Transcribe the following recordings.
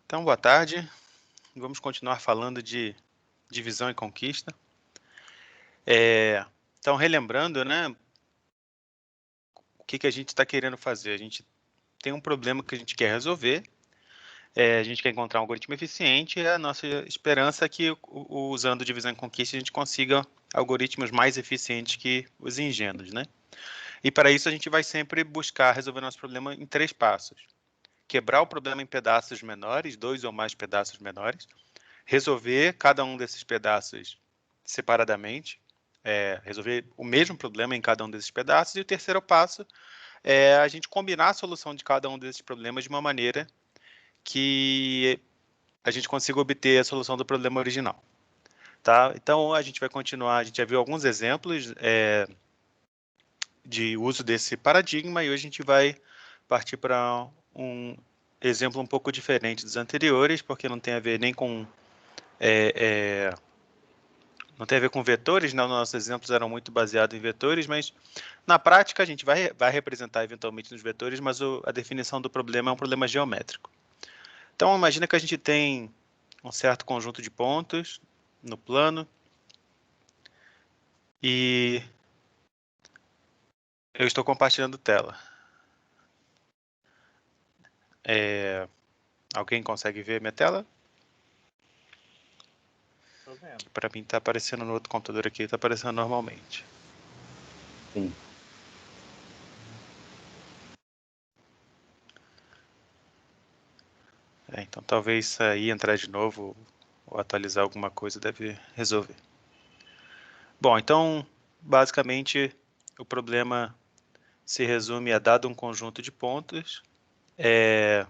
Então, boa tarde. Vamos continuar falando de divisão e conquista. Então, relembrando, né, o que a gente está querendo fazer? A gente tem um problema que a gente quer resolver, a gente quer encontrar um algoritmo eficiente, e a nossa esperança é que, usando divisão e conquista, a gente consiga algoritmos mais eficientes que os engenhos, né? E para isso a gente vai sempre buscar resolver nosso problema em 3 passos. Quebrar o problema em pedaços menores, 2 ou mais pedaços menores, resolver cada um desses pedaços separadamente, resolver o mesmo problema em cada um desses pedaços, e o terceiro passo é a gente combinar a solução de cada um desses problemas de uma maneira que a gente consiga obter a solução do problema original. Tá? Então, a gente vai continuar, a gente já viu alguns exemplos de uso desse paradigma, e hoje a gente vai partir para um exemplo um pouco diferente dos anteriores, porque não tem a ver nem com não tem a ver com vetores, né? Nossos exemplos eram muito baseados em vetores, mas na prática a gente vai representar eventualmente nos vetores, mas a definição do problema é um problema geométrico. Então, imagina que a gente tem um certo conjunto de pontos no plano e eu estou compartilhando tela. Alguém consegue ver minha tela? Tô vendo. Para mim está aparecendo no outro computador aqui, está aparecendo normalmente. Sim. Então talvez sair, entrar de novo ou atualizar alguma coisa deve resolver. Bom, então basicamente o problema se resume a dado um conjunto de pontos. Deixa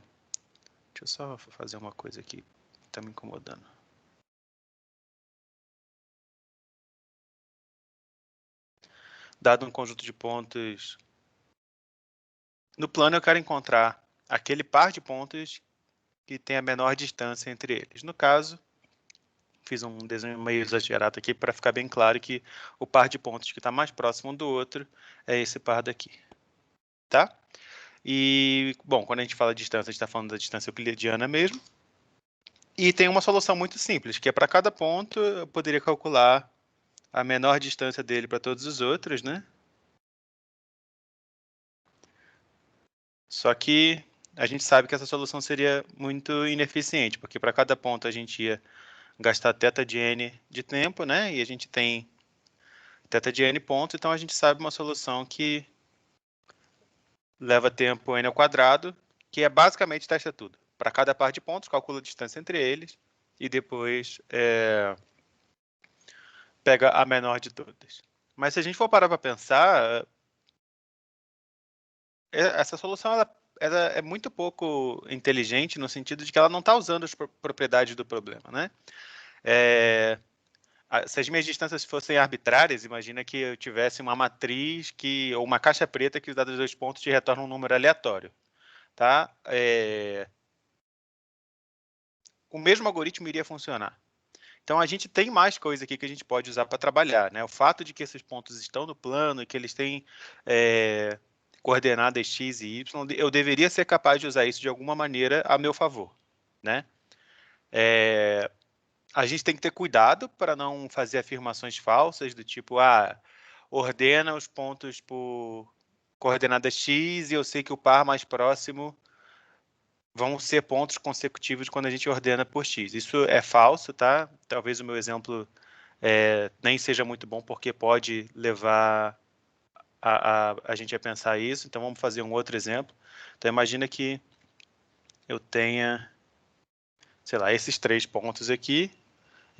eu só fazer uma coisa aqui que está me incomodando. Dado um conjunto de pontos no plano, eu quero encontrar aquele par de pontos que tem a menor distância entre eles. No caso, fiz um desenho meio exagerado aqui para ficar bem claro que o par de pontos que está mais próximo um do outro é esse par daqui. Tá? E, bom, quando a gente fala de distância, a gente está falando da distância euclidiana mesmo. E tem uma solução muito simples, que é para cada ponto eu poderia calcular a menor distância dele para todos os outros, né? Só que a gente sabe que essa solução seria muito ineficiente, porque para cada ponto a gente ia gastar θ de n de tempo, né? E a gente tem θ de n pontos, então a gente sabe uma solução que leva tempo n ao quadrado, que é basicamente testa tudo. Para cada par de pontos, calcula a distância entre eles e depois pega a menor de todas. Mas se a gente for parar para pensar, essa solução ela é muito pouco inteligente no sentido de que ela não está usando as propriedades do problema, né? Se as minhas distâncias fossem arbitrárias, imagina que eu tivesse uma matriz ou uma caixa preta que, dados os 2 pontos, te retorna um número aleatório. Tá? O mesmo algoritmo iria funcionar. Então, a gente tem mais coisa aqui que a gente pode usar para trabalhar, né? O fato de que esses pontos estão no plano e que eles têm coordenadas x e y, eu deveria ser capaz de usar isso de alguma maneira a meu favor, né? A gente tem que ter cuidado para não fazer afirmações falsas do tipo, ordena os pontos por coordenada x e eu sei que o par mais próximo vão ser pontos consecutivos quando a gente ordena por x. Isso é falso, tá? Talvez o meu exemplo nem seja muito bom porque pode levar a gente a pensar isso. Então vamos fazer um outro exemplo. Então imagina que eu tenha, sei lá, esses 3 pontos aqui.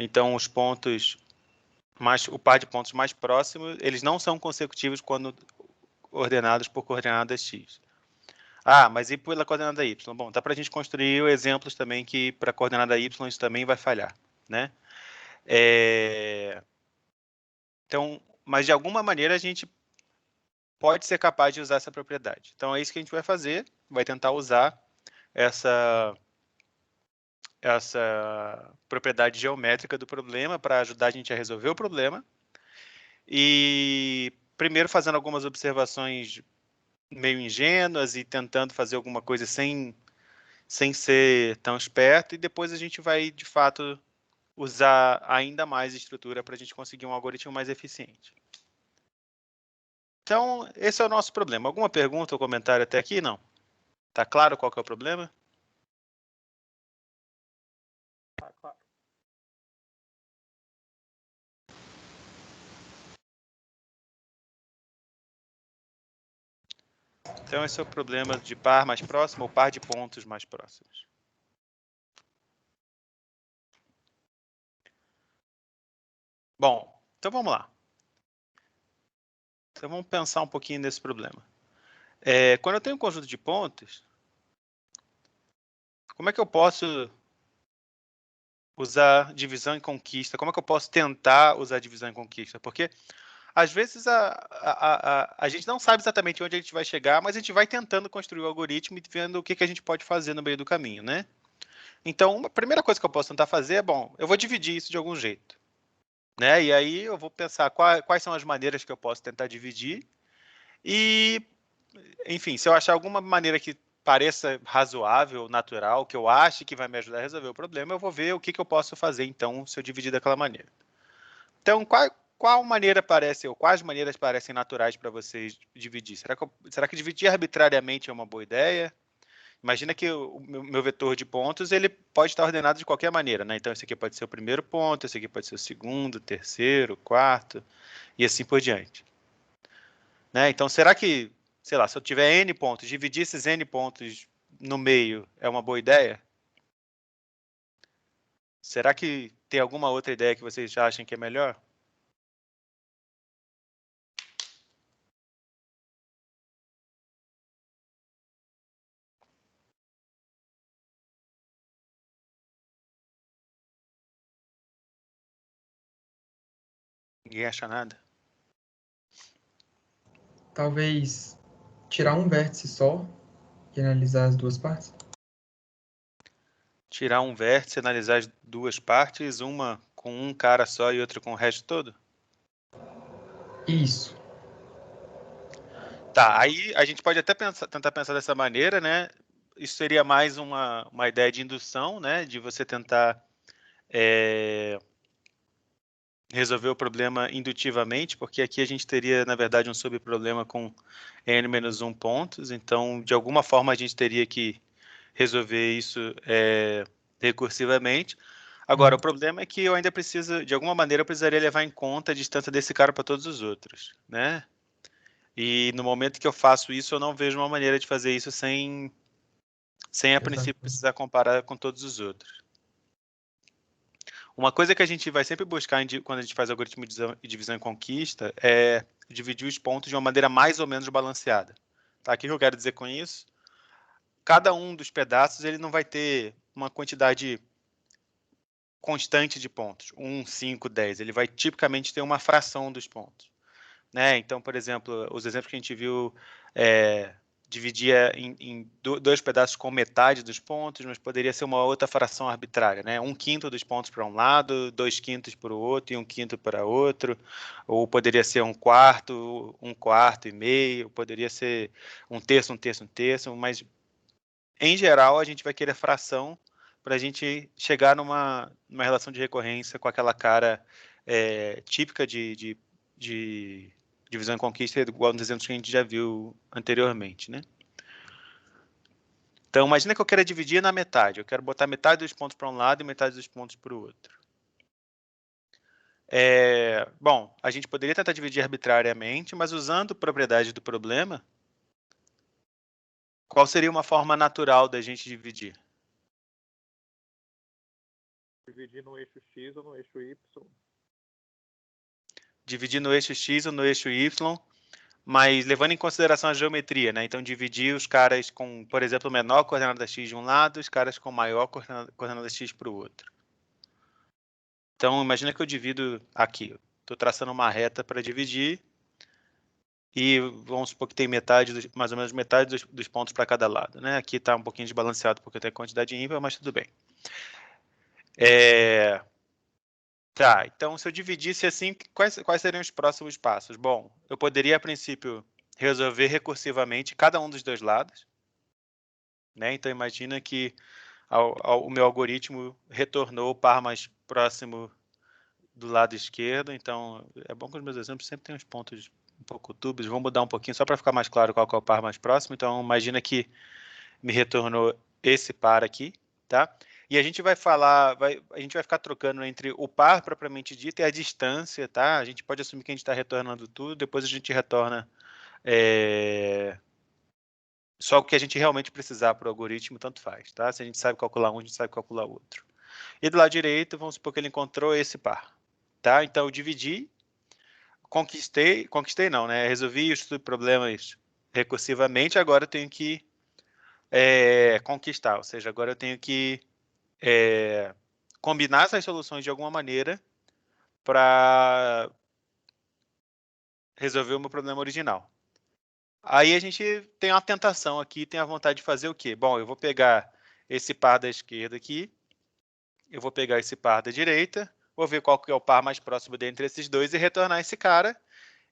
Então os pontos o par de pontos mais próximo, eles não são consecutivos quando ordenados por coordenada x. Mas e pela coordenada y? Bom, dá para a gente construir exemplos também que para a coordenada y isso também vai falhar, né? Então, mas de alguma maneira a gente pode ser capaz de usar essa propriedade. Então é isso que a gente vai fazer, vai tentar usar essa propriedade geométrica do problema para ajudar a gente a resolver o problema. E primeiro fazendo algumas observações meio ingênuas e tentando fazer alguma coisa sem sem ser tão esperto, e depois a gente vai, de fato, usar ainda mais estrutura para a gente conseguir um algoritmo mais eficiente. Então, esse é o nosso problema. Alguma pergunta ou comentário até aqui? Não? Tá claro qual que é o problema? Tá claro. Então, esse é o problema de par mais próximo ou par de pontos mais próximos. Bom, então vamos lá. Então, vamos pensar um pouquinho nesse problema. Quando eu tenho um conjunto de pontos, como é que eu posso usar divisão e conquista? Como é que eu posso tentar usar divisão e conquista? Porque, às vezes, a gente não sabe exatamente onde a gente vai chegar, mas a gente vai tentando construir o algoritmo e vendo o que a gente pode fazer no meio do caminho, né? Então, a primeira coisa que eu posso tentar fazer é, bom, eu vou dividir isso de algum jeito, né? E aí eu vou pensar quais são as maneiras que eu posso tentar dividir e, enfim, se eu achar alguma maneira que pareça razoável, natural, que eu ache que vai me ajudar a resolver o problema, eu vou ver o que eu posso fazer, então, se eu dividir daquela maneira. Então, qual maneira parece, ou quais maneiras parecem naturais para vocês dividir? Será que dividir arbitrariamente é uma boa ideia? Imagina que o meu vetor de pontos ele pode estar ordenado de qualquer maneira, né? Então, esse aqui pode ser o primeiro ponto, esse aqui pode ser o segundo, o terceiro, o quarto, e assim por diante. Né? Então, será que, sei lá, se eu tiver N pontos, dividir esses N pontos no meio é uma boa ideia? Será que tem alguma outra ideia que vocês já achem que é melhor? Ninguém acha nada? Talvez tirar um vértice só e analisar as duas partes. Tirar um vértice, analisar as duas partes, uma com um cara só e outra com o resto todo? Isso. Tá, aí a gente pode até tentar pensar dessa maneira, né? Isso seria mais uma ideia de indução, né? De você tentar resolver o problema indutivamente, porque aqui a gente teria, na verdade, um subproblema com n-1 pontos, então, de alguma forma, a gente teria que resolver isso recursivamente. Agora, o problema é que eu ainda preciso, de alguma maneira, eu precisaria levar em conta a distância desse cara para todos os outros, né? E no momento que eu faço isso, eu não vejo uma maneira de fazer isso sem a princípio precisar comparar com todos os outros. Uma coisa que a gente vai sempre buscar quando a gente faz algoritmo de divisão e conquista é dividir os pontos de uma maneira mais ou menos balanceada. Tá? O que eu quero dizer com isso? Cada um dos pedaços ele não vai ter uma quantidade constante de pontos, 1, 5, 10. Ele vai tipicamente ter uma fração dos pontos. Né? Então, por exemplo, os exemplos que a gente viu dividia em dois pedaços com metade dos pontos, mas poderia ser uma outra fração arbitrária, né? 1/5 dos pontos para um lado, 2/5 para o outro e 1/5 para outro, ou poderia ser 1/4, 1/4 e meio, poderia ser 1/3, 1/3, 1/3, mas em geral a gente vai querer fração para a gente chegar numa relação de recorrência com aquela cara típica de divisão e conquista, igual nos exemplos que a gente já viu anteriormente, né? Então, imagina que eu quero dividir na metade. Eu quero botar metade dos pontos para um lado e metade dos pontos para o outro. Bom, a gente poderia tentar dividir arbitrariamente, mas usando propriedade do problema, qual seria uma forma natural da gente dividir? Dividir no eixo X ou no eixo Y. Dividir no eixo X ou no eixo Y, mas levando em consideração a geometria, né? Então, dividir os caras com, por exemplo, menor coordenada x de um lado, os caras com maior coordenada x para o outro. Então, imagina que eu divido aqui. Estou traçando uma reta para dividir e vamos supor que tem metade, mais ou menos metade dos pontos para cada lado. Né? Aqui está um pouquinho desbalanceado porque tem quantidade ímpar, mas tudo bem. Tá, então se eu dividisse assim, quais seriam os próximos passos? Bom, eu poderia, a princípio, resolver recursivamente cada um dos dois lados. né? Então, imagina que o meu algoritmo retornou o par mais próximo do lado esquerdo. Então, é bom que os meus exemplos sempre tenham uns pontos um pouco túbios. Vou mudar um pouquinho só para ficar mais claro qual que é o par mais próximo. Então, imagina que me retornou esse par aqui, tá? E a gente vai falar, a gente vai ficar trocando entre o par propriamente dito e a distância, tá? A gente pode assumir que a gente está retornando tudo, depois a gente retorna só o que a gente realmente precisar para o algoritmo, tanto faz, tá? Se a gente sabe calcular um, a gente sabe calcular o outro. E do lado direito, vamos supor que ele encontrou esse par, tá? Então, eu dividi, conquistei não, né? Resolvi os problemas recursivamente, agora eu tenho que conquistar, ou seja, agora eu tenho que combinar essas soluções de alguma maneira para resolver o meu problema original. Aí a gente tem uma tentação aqui, tem a vontade de fazer o quê? Bom, eu vou pegar esse par da esquerda aqui, eu vou pegar esse par da direita, vou ver qual que é o par mais próximo dentre esses dois e retornar esse cara.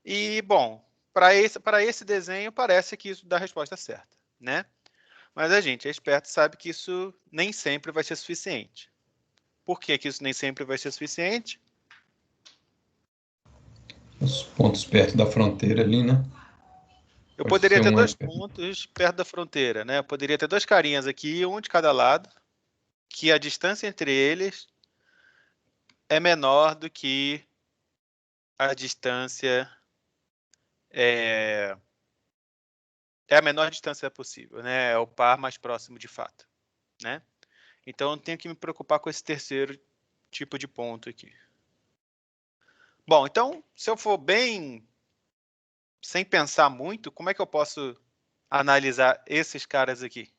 E, bom, para esse desenho parece que isso dá a resposta certa, né? Mas a gente é esperto e sabe que isso nem sempre vai ser suficiente. Por que isso nem sempre vai ser suficiente? Os pontos perto da fronteira ali, né? Eu Pode poderia ser ter um dois perto. pontos perto da fronteira, né? Eu poderia ter dois carinhas aqui, um de cada lado, que a distância entre eles é menor do que a distância é a menor distância possível, né? É o par mais próximo de fato, né? Então eu tenho que me preocupar com esse terceiro tipo de ponto aqui. Bom, então se eu for bem sem pensar muito, como é que eu posso analisar esses caras aqui?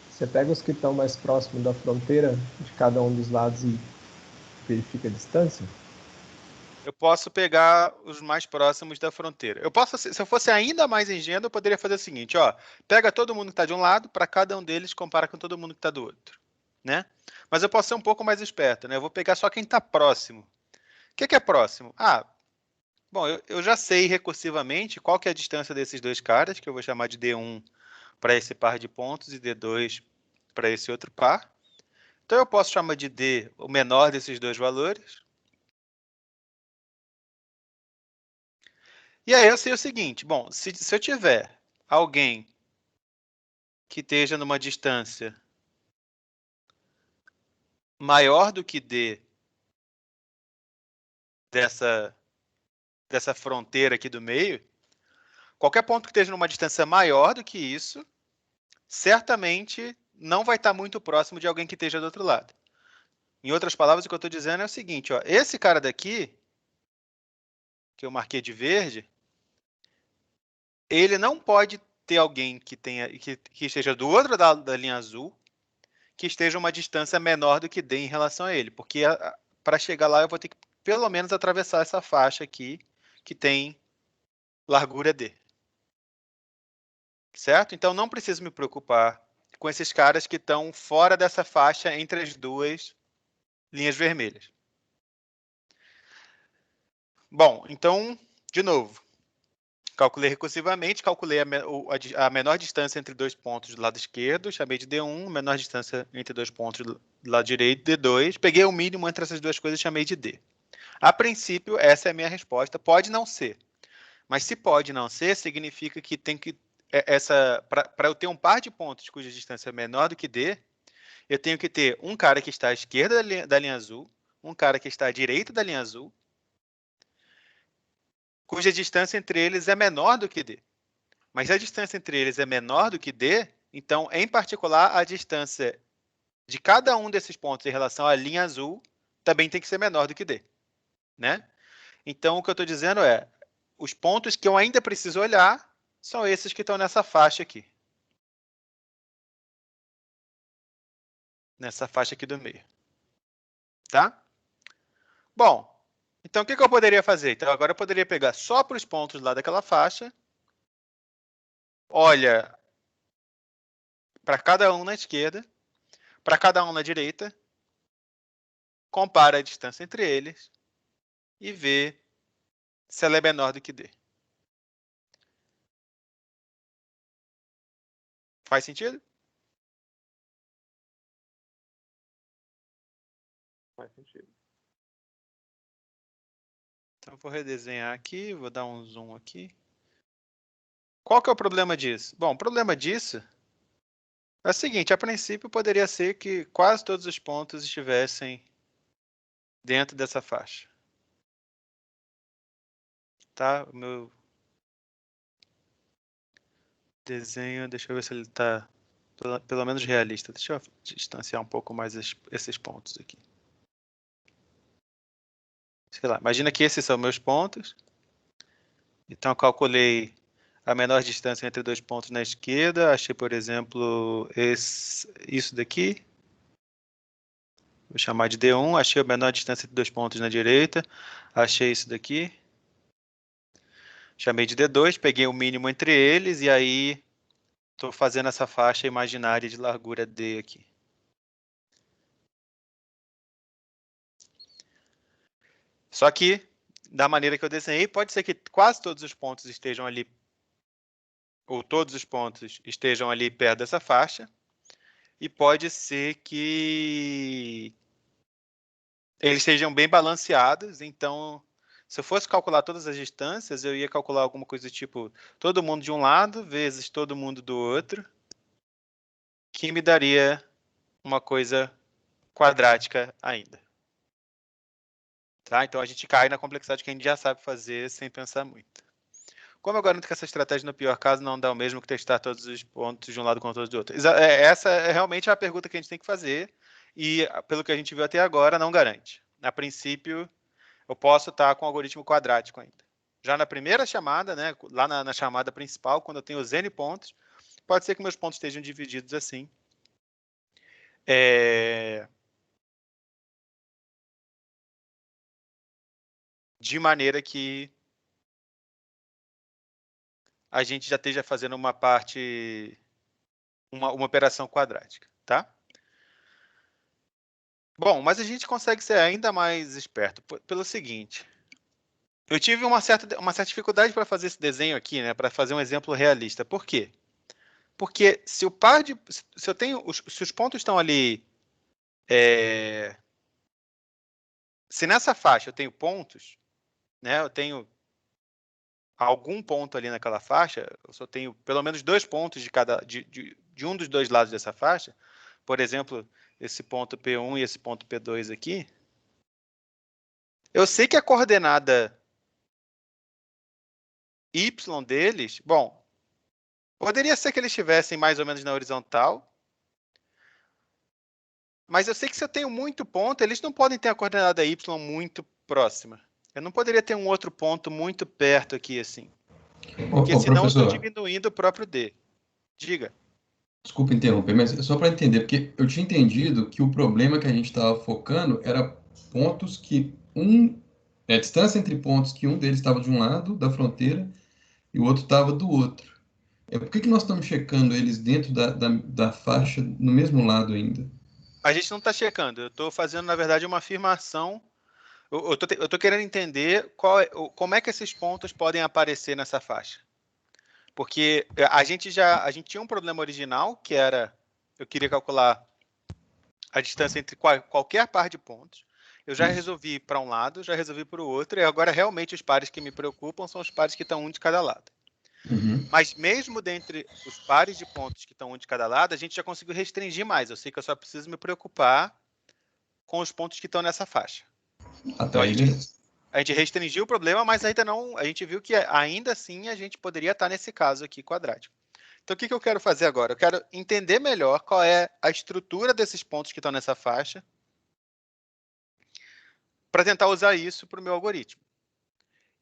Você pega os que estão mais próximos da fronteira de cada um dos lados e verifica a distância? Eu posso pegar os mais próximos da fronteira. Eu posso, se eu fosse ainda mais ingênuo, eu poderia fazer o seguinte, ó, pega todo mundo que está de um lado, para cada um deles compara com todo mundo que está do outro, né? Mas eu posso ser um pouco mais esperto, né? Eu vou pegar só quem está próximo. O que é próximo? Ah, bom, eu já sei recursivamente qual que é a distância desses dois caras, que eu vou chamar de D1 para esse par de pontos e D2 para esse outro par. Então eu posso chamar de D o menor desses dois valores. E aí eu sei o seguinte, bom, se eu tiver alguém que esteja numa distância maior do que D dessa fronteira aqui do meio, qualquer ponto que esteja numa distância maior do que isso, certamente não vai estar muito próximo de alguém que esteja do outro lado. Em outras palavras, o que eu estou dizendo é o seguinte, ó, esse cara daqui, que eu marquei de verde, ele não pode ter alguém que esteja do outro lado da linha azul, que esteja uma distância menor do que D em relação a ele, porque para chegar lá eu vou ter que pelo menos atravessar essa faixa aqui, que tem largura D. Certo? Então não preciso me preocupar com esses caras que estão fora dessa faixa entre as duas linhas vermelhas. Bom, então, de novo, calculei recursivamente, calculei a menor distância entre dois pontos do lado esquerdo, chamei de D1, menor distância entre dois pontos do lado direito, D2, peguei o mínimo entre essas duas coisas e chamei de D. A princípio, essa é a minha resposta, pode não ser. Mas se pode não ser, significa que tem que para eu ter um par de pontos cuja distância é menor do que D, eu tenho que ter um cara que está à esquerda da linha azul, um cara que está à direita da linha azul, cuja distância entre eles é menor do que D. Mas se a distância entre eles é menor do que D, então, em particular, a distância de cada um desses pontos em relação à linha azul também tem que ser menor do que D, né? Então, o que eu estou dizendo é, os pontos que eu ainda preciso olhar são esses que estão nessa faixa aqui. Nessa faixa aqui do meio. Tá? Bom, então o que eu poderia fazer? Então, agora eu poderia pegar só para os pontos lá daquela faixa, olha para cada um na esquerda, para cada um na direita, compara a distância entre eles e vê se ela é menor do que D. Faz sentido? Faz sentido. Então, eu vou redesenhar aqui, vou dar um zoom aqui. Qual que é o problema disso? Bom, o problema disso é o seguinte, a princípio poderia ser que quase todos os pontos estivessem dentro dessa faixa. Tá? O meu desenho, deixa eu ver se ele está pelo menos realista. Deixa eu distanciar um pouco mais esses pontos aqui. Sei lá, imagina que esses são meus pontos. Então, eu calculei a menor distância entre dois pontos na esquerda. Achei, por exemplo, isso daqui. Vou chamar de D1. Achei a menor distância entre dois pontos na direita. Achei isso daqui. Chamei de D2. Peguei o mínimo entre eles. E aí, estou fazendo essa faixa imaginária de largura D aqui. Só que, da maneira que eu desenhei, pode ser que quase todos os pontos estejam ali, ou todos os pontos estejam ali perto dessa faixa, e pode ser que eles sejam bem balanceados. Então, se eu fosse calcular todas as distâncias, eu ia calcular alguma coisa do tipo todo mundo de um lado vezes todo mundo do outro, que me daria uma coisa quadrática ainda. Tá? Então, a gente cai na complexidade que a gente já sabe fazer sem pensar muito. Como eu garanto que essa estratégia, no pior caso, não dá o mesmo que testar todos os pontos de um lado contra os do outro? Essa é realmente a pergunta que a gente tem que fazer e, pelo que a gente viu até agora, não garante. A princípio, eu posso estar com o algoritmo quadrático ainda. Já na primeira chamada, né, lá na chamada principal, quando eu tenho os N pontos, pode ser que meus pontos estejam divididos assim. De maneira que a gente já esteja fazendo uma parte, uma operação quadrática, tá? Bom, mas a gente consegue ser ainda mais esperto pelo seguinte. Eu tive uma certa dificuldade para fazer esse desenho aqui, né, para fazer um exemplo realista. Por quê? Porque se o par de, se eu tenho, se os pontos estão ali, se nessa faixa eu tenho pontos, né, eu tenho algum ponto ali naquela faixa, eu só tenho pelo menos 2 pontos de cada, de um dos dois lados dessa faixa. Por exemplo, esse ponto P1 e esse ponto P2 aqui. Eu sei que a coordenada y deles, bom, poderia ser que eles estivessem mais ou menos na horizontal, mas eu sei que se eu tenho muito ponto, eles não podem ter a coordenada y muito próxima. Eu não poderia ter um outro ponto muito perto aqui, assim. Porque senão eu estou diminuindo o próprio D. Diga. Desculpa interromper, mas é só para entender, porque eu tinha entendido que o problema que a gente estava focando era pontos que a distância entre pontos que um deles estava de um lado da fronteira e o outro estava do outro. Por que nós estamos checando eles dentro da faixa no mesmo lado ainda? A gente não está checando, eu estou fazendo, na verdade, uma afirmação. Eu estou querendo entender como é que esses pontos podem aparecer nessa faixa. Porque a gente tinha um problema original, que era, eu queria calcular a distância entre qualquer par de pontos. Eu já resolvi para um lado, já resolvi para o outro, e agora realmente os pares que me preocupam são os pares que estão um de cada lado. Mas mesmo dentre os pares de pontos que estão um de cada lado, a gente já conseguiu restringir mais. Eu sei que eu só preciso me preocupar com os pontos que estão nessa faixa. Então, a gente restringiu o problema, mas ainda não. A gente viu que ainda assim a gente poderia estar nesse caso aqui quadrático. Então, o que eu quero fazer agora? Eu quero entender melhor qual é a estrutura desses pontos que estão nessa faixa para tentar usar isso para o meu algoritmo.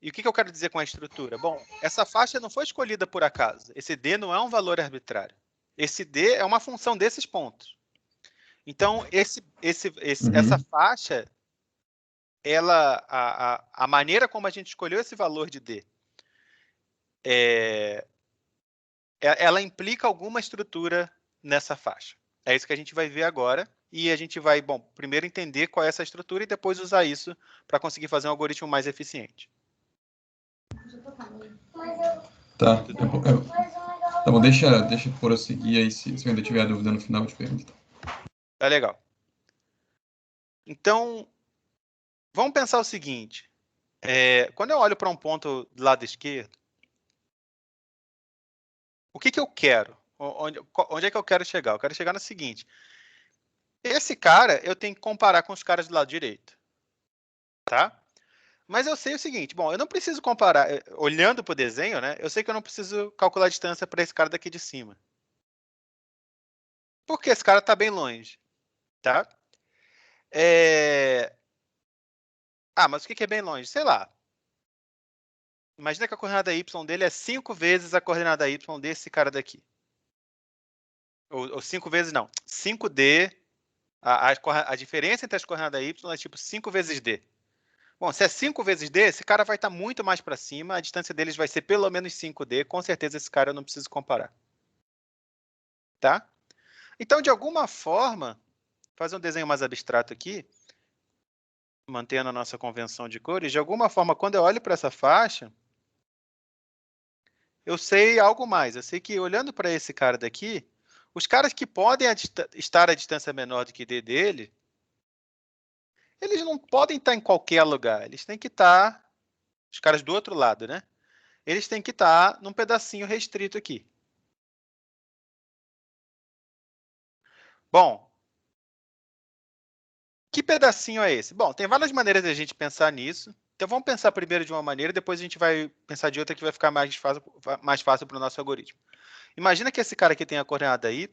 E o que eu quero dizer com a estrutura? Bom, essa faixa não foi escolhida por acaso. Esse D não é um valor arbitrário. Esse D é uma função desses pontos. Então, essa faixa, a maneira como a gente escolheu esse valor de D, ela implica alguma estrutura nessa faixa. É isso que a gente vai ver agora. E a gente vai, bom, primeiro entender qual é essa estrutura e depois usar isso para conseguir fazer um algoritmo mais eficiente. Tá. Tá bom, deixa por eu seguir aí, se eu ainda tiver dúvida no final, eu te pergunto. Tá legal. Então, vamos pensar o seguinte. Quando eu olho para um ponto do lado esquerdo, o que eu quero? Onde é que eu quero chegar? Eu quero chegar no seguinte. Esse cara, eu tenho que comparar com os caras do lado direito. Tá? Mas eu sei o seguinte, bom, eu não preciso comparar, olhando para o desenho, né? Eu sei que eu não preciso calcular a distância para esse cara daqui de cima. Porque esse cara está bem longe, tá? Mas o que é bem longe? Sei lá. Imagina que a coordenada y dele é 5 vezes a coordenada y desse cara daqui. Ou 5 vezes não. 5D, a diferença entre as coordenadas y é tipo 5 vezes D. Bom, se é 5 vezes D, esse cara vai estar muito mais para cima, a distância deles vai ser pelo menos 5D, com certeza esse cara eu não preciso comparar. Tá? Então, de alguma forma, fazer um desenho mais abstrato aqui, mantendo a nossa convenção de cores, de alguma forma, quando eu olho para essa faixa, eu sei algo mais. Eu sei que, olhando para esse cara daqui, os caras que podem estar a distância menor do que D dele, eles não podem estar em qualquer lugar. Eles têm que estar, os caras do outro lado, né? Eles têm que estar num pedacinho restrito aqui. Bom, que pedacinho é esse? Bom, tem várias maneiras de a gente pensar nisso. Então, vamos pensar primeiro de uma maneira, depois a gente vai pensar de outra que vai ficar mais fácil para o nosso algoritmo. Imagina que esse cara aqui tem a coordenada y,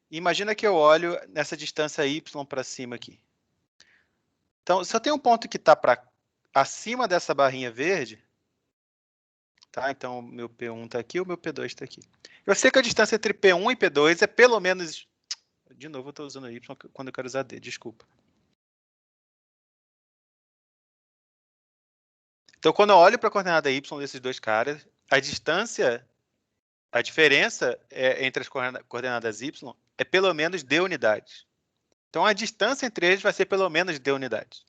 e imagina que eu olho nessa distância y para cima aqui. Então, se eu tenho um ponto que está acima dessa barrinha verde, tá? Então, o meu P1 está aqui, o meu P2 está aqui. Eu sei que a distância entre P1 e P2 é pelo menos... De novo, eu estou usando y quando eu quero usar D, desculpa. Então, quando eu olho para a coordenada y desses dois caras, a diferença entre as coordenadas y é pelo menos d unidades. Então, a distância entre eles vai ser pelo menos d unidades.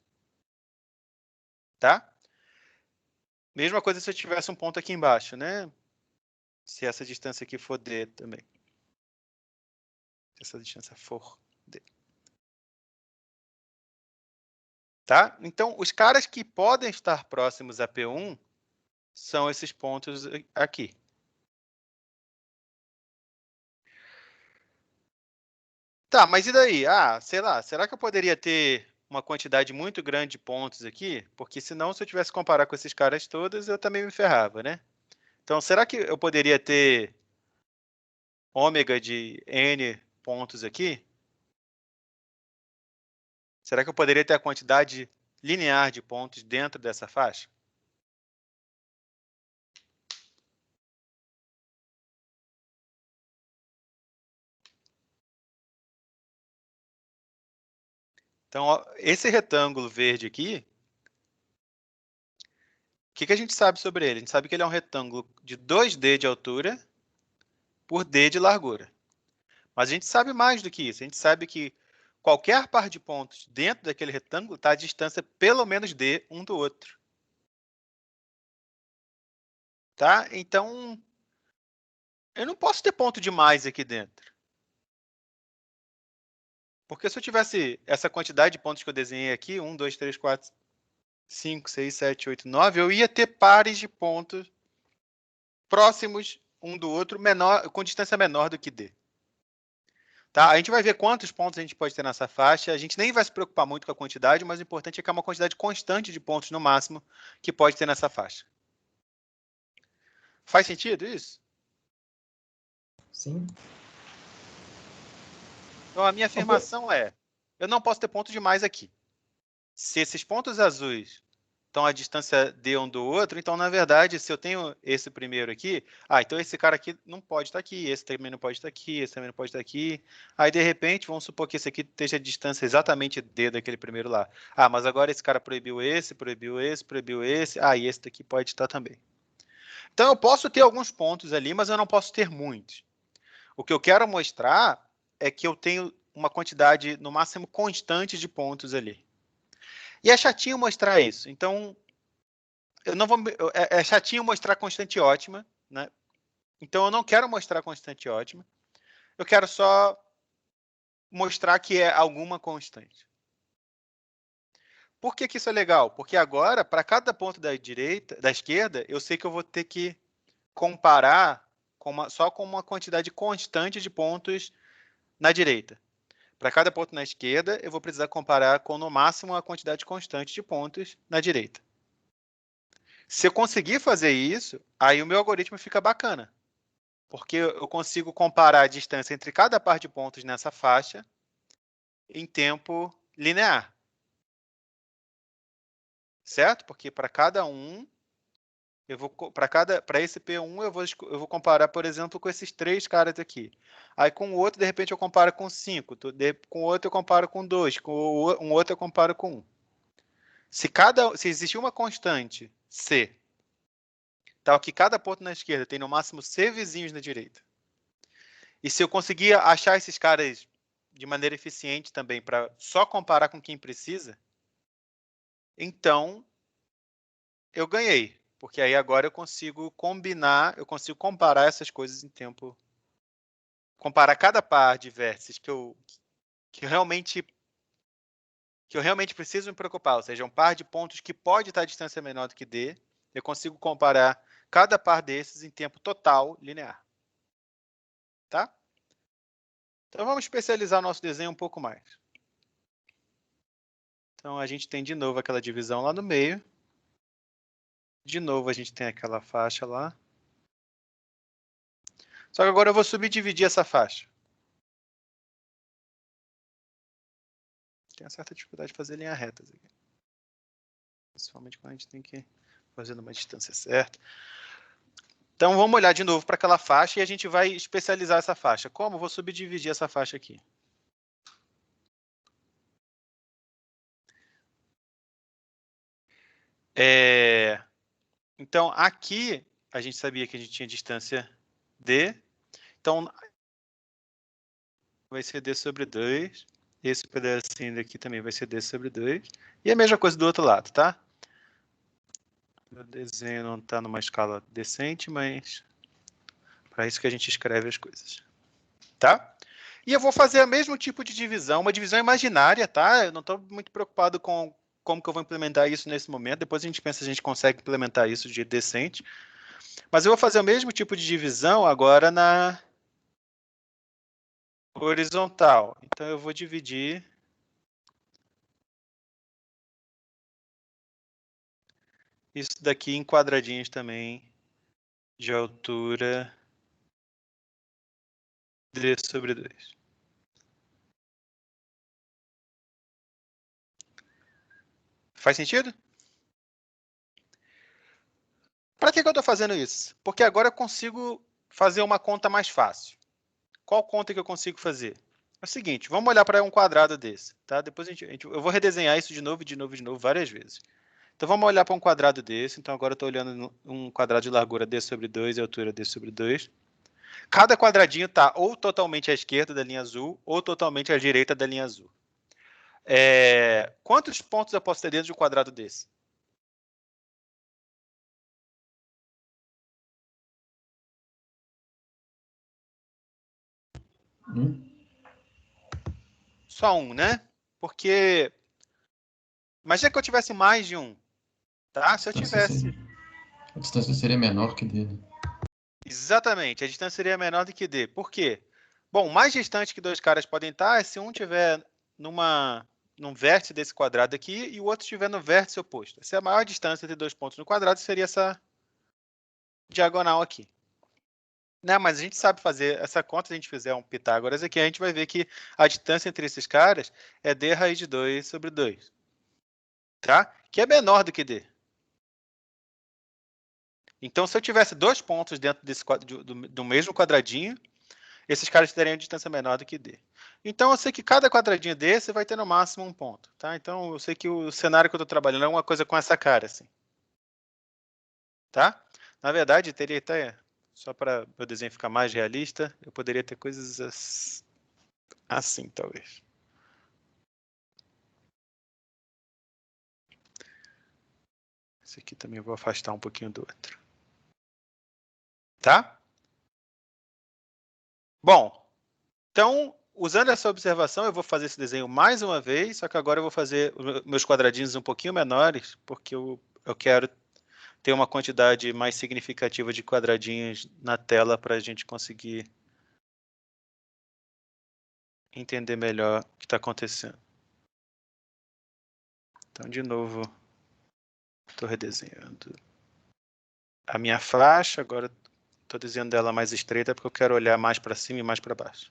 Tá? Mesma coisa se eu tivesse um ponto aqui embaixo, né? Se essa distância aqui for d também. Se essa distância for d. Tá? Então, os caras que podem estar próximos a P1 são esses pontos aqui. Tá, mas e daí? Sei lá, será que eu poderia ter uma quantidade muito grande de pontos aqui? Porque senão, se eu tivesse que comparar com esses caras todos, eu também me ferrava, né? Então, será que eu poderia ter ômega de n pontos aqui? Será que eu poderia ter a quantidade linear de pontos dentro dessa faixa? Então, ó, esse retângulo verde aqui, o que a gente sabe sobre ele? A gente sabe que ele é um retângulo de 2D de altura por D de largura. Mas a gente sabe mais do que isso. A gente sabe que qualquer par de pontos dentro daquele retângulo está à distância pelo menos D um do outro. Tá? Então, eu não posso ter ponto demais aqui dentro. Porque se eu tivesse essa quantidade de pontos que eu desenhei aqui, 1, 2, 3, 4, 5, 6, 7, 8, 9, eu ia ter pares de pontos próximos um do outro, com distância menor do que D. Tá? A gente vai ver quantos pontos a gente pode ter nessa faixa. A gente nem vai se preocupar muito com a quantidade, mas o importante é que é uma quantidade constante de pontos no máximo que pode ter nessa faixa. Faz sentido isso? Sim. Então, a minha afirmação é, eu não posso ter ponto demais aqui. Se esses pontos azuis estão à distância D um do outro, então, na verdade, se eu tenho esse primeiro aqui, então esse cara aqui não pode estar aqui, esse também não pode estar aqui, esse também não pode estar aqui. Aí, de repente, vamos supor que esse aqui esteja a distância exatamente D daquele primeiro lá. Mas agora esse cara proibiu esse, e esse daqui pode estar também. Então, eu posso ter alguns pontos ali, mas eu não posso ter muitos. O que eu quero mostrar é que eu tenho uma quantidade, no máximo, constante de pontos ali. E é chatinho mostrar isso. Então, eu não vou, é chatinho mostrar constante ótima, né? Então, eu não quero mostrar constante ótima. Eu quero só mostrar que é alguma constante. Por que que isso é legal? Porque agora, para cada ponto da esquerda, eu sei que eu vou ter que comparar só com uma quantidade constante de pontos na direita. Para cada ponto na esquerda, eu vou precisar comparar com, no máximo, a quantidade constante de pontos na direita. Se eu conseguir fazer isso, aí o meu algoritmo fica bacana. Porque eu consigo comparar a distância entre cada par de pontos nessa faixa em tempo linear. Certo? Porque para cada um, para esse P1, eu vou comparar, por exemplo, com esses 3 caras aqui. Aí com o outro, de repente, eu comparo com 5. Com o outro, eu comparo com 2. Com um outro, eu comparo com 1. Se existir uma constante C, tal que cada ponto na esquerda tem no máximo C vizinhos na direita, e se eu conseguir achar esses caras de maneira eficiente também para só comparar com quem precisa, então eu ganhei. Porque aí agora eu consigo combinar, eu consigo comparar essas coisas em tempo. Comparar cada par de vértices que eu realmente preciso me preocupar, ou seja, um par de pontos que pode estar a distância menor do que D, eu consigo comparar cada par desses em tempo total linear. Tá? Então vamos especializar o nosso desenho um pouco mais. Então a gente tem de novo aquela divisão lá no meio. De novo a gente tem aquela faixa lá. Só que agora eu vou subdividir essa faixa. Tem uma certa dificuldade de fazer linhas retas aqui. Principalmente quando a gente tem que fazer numa distância certa. Então vamos olhar de novo para aquela faixa e a gente vai especializar essa faixa. Como? Vou subdividir essa faixa aqui. Então aqui a gente sabia que a gente tinha distância D. Então vai ser D sobre 2. Esse pedacinho daqui também vai ser D sobre 2. E a mesma coisa do outro lado, tá? O desenho não está numa escala decente, mas para isso que a gente escreve as coisas. Tá? E eu vou fazer o mesmo tipo de divisão, uma divisão imaginária, tá? Eu não estou muito preocupado com como que eu vou implementar isso nesse momento. Depois a gente pensa se a gente consegue implementar isso de jeito decente. Mas eu vou fazer o mesmo tipo de divisão agora na horizontal. Então eu vou dividir isso daqui em quadradinhos também de altura D sobre 2. Faz sentido? Para que eu estou fazendo isso? Porque agora eu consigo fazer uma conta mais fácil. Qual conta que eu consigo fazer? É o seguinte, vamos olhar para um quadrado desse. Tá? Depois eu vou redesenhar isso de novo, várias vezes. Então vamos olhar para um quadrado desse. Então agora eu estou olhando um quadrado de largura D sobre 2 e altura D sobre 2. Cada quadradinho está ou totalmente à esquerda da linha azul ou totalmente à direita da linha azul. Quantos pontos eu posso ter dentro de um quadrado desse? Só um, né? Porque imagina que eu tivesse mais de um. Tá? Se eu tivesse... A distância seria menor que dele. Exatamente, a distância seria menor do que D. Por quê? Bom, o mais distante que 2 caras podem estar é se um estiver num vértice desse quadrado aqui e o outro estiver no vértice oposto. Essa é a maior distância entre 2 pontos no quadrado, seria essa diagonal aqui. Né? Mas a gente sabe fazer essa conta, se a gente fizer um Pitágoras aqui, a gente vai ver que a distância entre esses caras é D raiz de 2 sobre 2. Tá? Que é menor do que D. Então, se eu tivesse 2 pontos dentro do mesmo quadradinho, esses caras teriam distância menor do que D. Então, eu sei que cada quadradinho desse vai ter no máximo um ponto. Tá? Então, eu sei que o cenário que eu estou trabalhando é uma coisa com essa cara. Assim. Tá? Na verdade, teria até, só para o desenho ficar mais realista, eu poderia ter coisas assim, talvez. Esse aqui também eu vou afastar um pouquinho do outro. Tá? Bom, então, usando essa observação, eu vou fazer esse desenho mais uma vez, só que agora eu vou fazer meus quadradinhos um pouquinho menores, porque eu quero ter uma quantidade mais significativa de quadradinhos na tela para a gente conseguir entender melhor o que está acontecendo. Então, de novo, estou redesenhando a minha faixa, agora estou desenhando ela mais estreita porque eu quero olhar mais para cima e mais para baixo.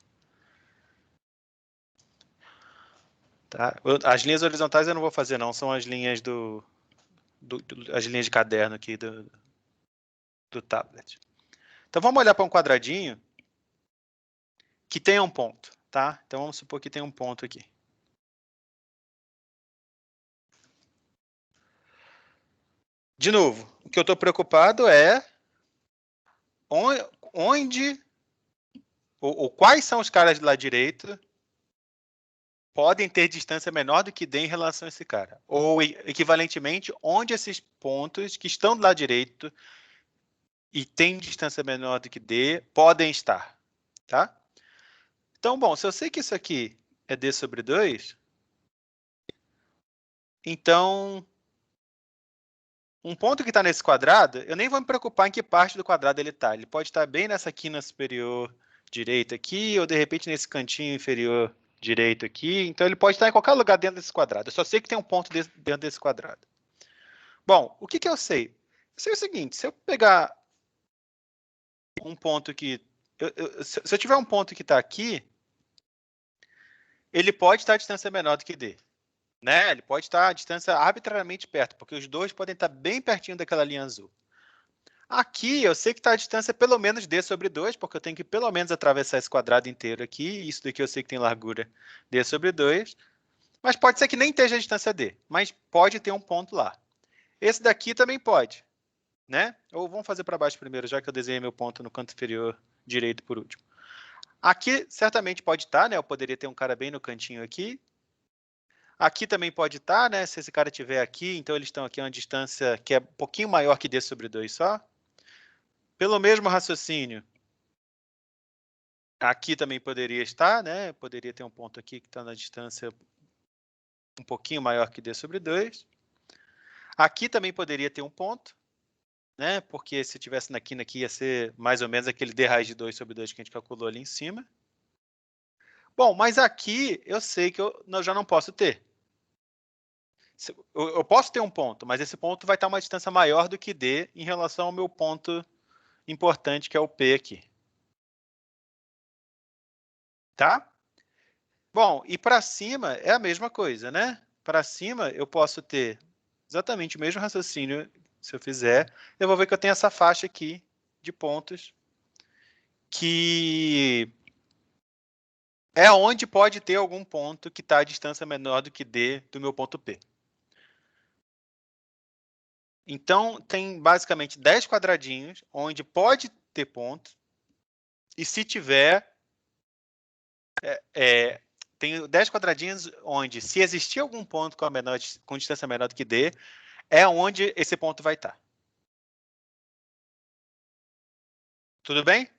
Tá? As linhas horizontais eu não vou fazer não, são as linhas as linhas de caderno aqui do tablet. Então vamos olhar para um quadradinho que tenha um ponto, tá? Então vamos supor que tem um ponto aqui. De novo, o que eu estou preocupado é onde ou quais são os caras do lado direito podem ter distância menor do que D em relação a esse cara. Ou, equivalentemente, onde esses pontos que estão do lado direito e têm distância menor do que D podem estar. Tá? Então, bom, se eu sei que isso aqui é D sobre 2, então, um ponto que está nesse quadrado, eu nem vou me preocupar em que parte do quadrado ele está. Ele pode estar bem nessa quina superior direita aqui, ou de repente nesse cantinho inferior direito aqui. Então, ele pode estar em qualquer lugar dentro desse quadrado. Eu só sei que tem um ponto dentro desse quadrado. Bom, o que eu sei? Eu sei o seguinte, se eu pegar um ponto que... se eu tiver um ponto que está aqui, ele pode estar a distância menor do que D. Né? Ele pode estar a distância arbitrariamente perto, porque os dois podem estar bem pertinho daquela linha azul. Aqui, eu sei que está a distância pelo menos D sobre 2, porque eu tenho que pelo menos atravessar esse quadrado inteiro aqui. Isso daqui eu sei que tem largura D sobre 2. Mas pode ser que nem esteja a distância D, mas pode ter um ponto lá. Esse daqui também pode. Né? Ou vamos fazer para baixo primeiro, já que eu desenhei meu ponto no canto inferior direito por último. Aqui certamente pode estar, né? Eu poderia ter um cara bem no cantinho aqui. Aqui também pode estar, né? Se esse cara estiver aqui, então eles estão aqui a uma distância que é um pouquinho maior que D sobre 2 só. Pelo mesmo raciocínio, aqui também poderia estar, né? Poderia ter um ponto aqui que está na distância um pouquinho maior que D sobre 2. Aqui também poderia ter um ponto, né? Porque se tivesse na quina aqui ia ser mais ou menos aquele D raiz de 2 sobre 2 que a gente calculou ali em cima. Bom, mas aqui eu sei que eu já não posso ter. Eu posso ter um ponto, mas esse ponto vai estar uma distância maior do que D em relação ao meu ponto importante, que é o P aqui. Tá? Bom, e para cima é a mesma coisa, né? Para cima eu posso ter exatamente o mesmo raciocínio, se eu fizer. Eu vou ver que eu tenho essa faixa aqui de pontos que é onde pode ter algum ponto que está a distância menor do que D do meu ponto P. Então, tem basicamente 10 quadradinhos onde pode ter ponto. E se tiver, tem 10 quadradinhos onde, se existir algum ponto com distância menor do que D, é onde esse ponto vai estar. Tudo bem?